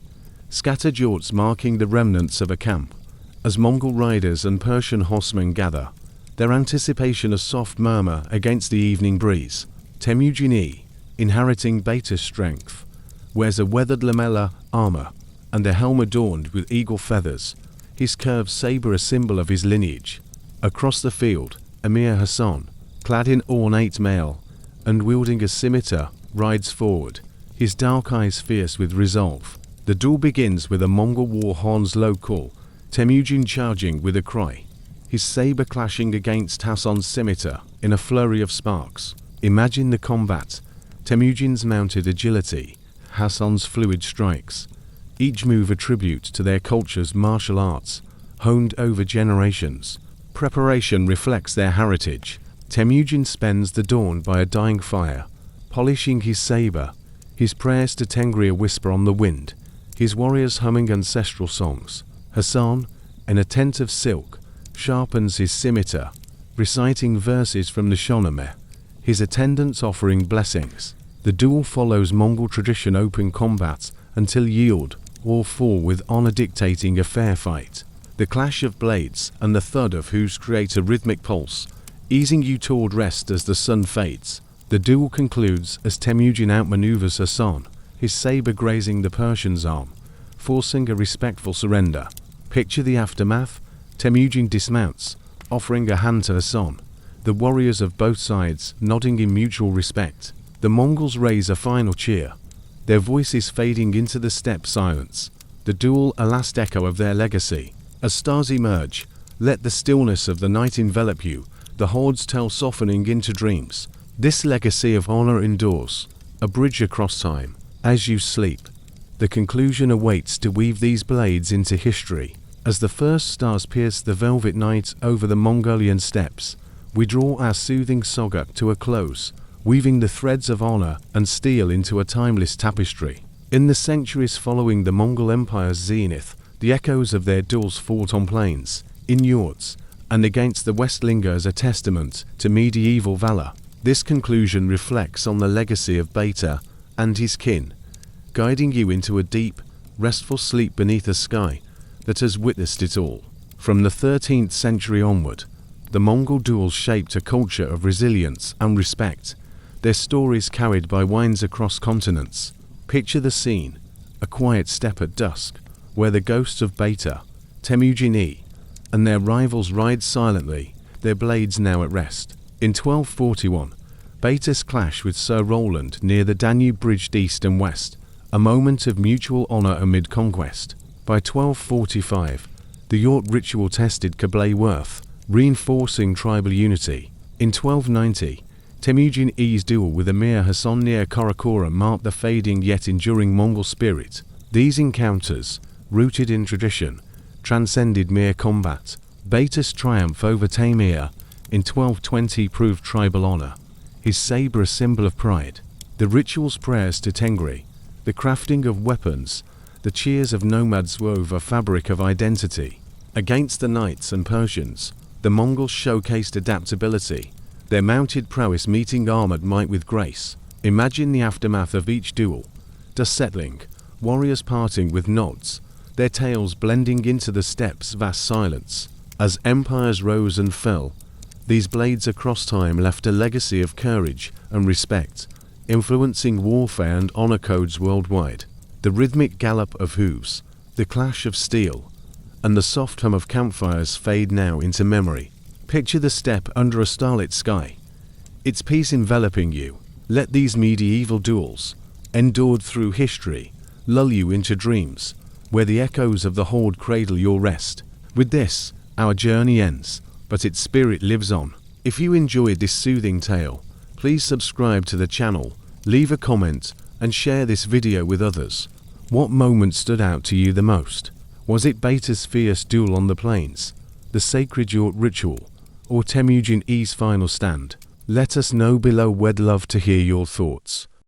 scattered yurts marking the remnants of a camp. As Mongol riders and Persian horsemen gather, their anticipation a soft murmur against the evening breeze. Temujin I, inheriting Beta's strength, wears a weathered lamella armor and a helm adorned with eagle feathers, his curved saber a symbol of his lineage. Across the field, Emir Hassan, clad in ornate mail and wielding a scimitar, rides forward, his dark eyes fierce with resolve. The duel begins with a Mongol war horn's low call, Temujin charging with a cry, his saber clashing against Hassan's scimitar in a flurry of sparks. Imagine the combat: Temujin's mounted agility, Hassan's fluid strikes, each move a tribute to their culture's martial arts, honed over generations. Preparation reflects their heritage. Temujin spends the dawn by a dying fire, polishing his saber, his prayers to Tengri a whisper on the wind, his warriors humming ancestral songs. Hassan, in a tent of silk, sharpens his scimitar, reciting verses from the Shahnameh, his attendants offering blessings. The duel follows Mongol tradition: open combat until yield or fall, with honor dictating a fair fight. The clash of blades and the thud of hooves create a rhythmic pulse, easing you toward rest as the sun fades. The duel concludes as Temujin outmaneuvers Hassan, his saber grazing the Persian's arm, forcing a respectful surrender. Picture the aftermath: Temujin dismounts, offering a hand to Hassan, the warriors of both sides nodding in mutual respect. The Mongols raise a final cheer, their voices fading into the steppe silence. The duel a last echo of their legacy. As stars emerge, let the stillness of the night envelop you, the hordes tell softening into dreams. This legacy of honor endures, a bridge across time. As you sleep, the conclusion awaits to weave these blades into history. As the first stars pierce the velvet night over the Mongolian steppes, we draw our soothing saga to a close, weaving the threads of honor and steel into a timeless tapestry. In the centuries following the Mongol Empire's zenith, the echoes of their duels fought on plains, in yurts, and against the west linger as a testament to medieval valor. This conclusion reflects on the legacy of Beta and his kin, guiding you into a deep, restful sleep beneath a sky that has witnessed it all. From the 13th century onward, the Mongol duels shaped a culture of resilience and respect, their stories carried by winds across continents. Picture the scene: a quiet steppe at dusk, where the ghosts of Beta, Temujin I, and their rivals ride silently, their blades now at rest. In 1241, Beta's clash with Sir Roland near the Danube bridged east and west, a moment of mutual honor amid conquest. By 1245, the Yurt ritual tested Kablai worth, reinforcing tribal unity. In 1290, Temujin I's duel with Emir Hassan near Karakoram marked the fading yet enduring Mongol spirit. These encounters, rooted in tradition, transcended mere combat. Beta's triumph over Taimur in 1220 proved tribal honor, his saber a symbol of pride. The ritual's prayers to Tengri, the crafting of weapons, the cheers of nomads wove a fabric of identity. Against the Knights and Persians, the Mongols showcased adaptability, their mounted prowess meeting armored might with grace. Imagine the aftermath of each duel: dust settling, warriors parting with nods, their tales blending into the steppe's vast silence. As empires rose and fell, these blades across time left a legacy of courage and respect, influencing warfare and honor codes worldwide. The rhythmic gallop of hooves, the clash of steel, and the soft hum of campfires fade now into memory. Picture the steppe under a starlit sky, its peace enveloping you. Let these medieval duels, endured through history, lull you into dreams, where the echoes of the horde cradle your rest. With this, our journey ends, but its spirit lives on. If you enjoyed this soothing tale, please subscribe to the channel, leave a comment, and share this video with others. What moment stood out to you the most? Was it Beta's fierce duel on the plains, the sacred Yurt ritual, or Temujin E's final stand? Let us know below. We'd love to hear your thoughts.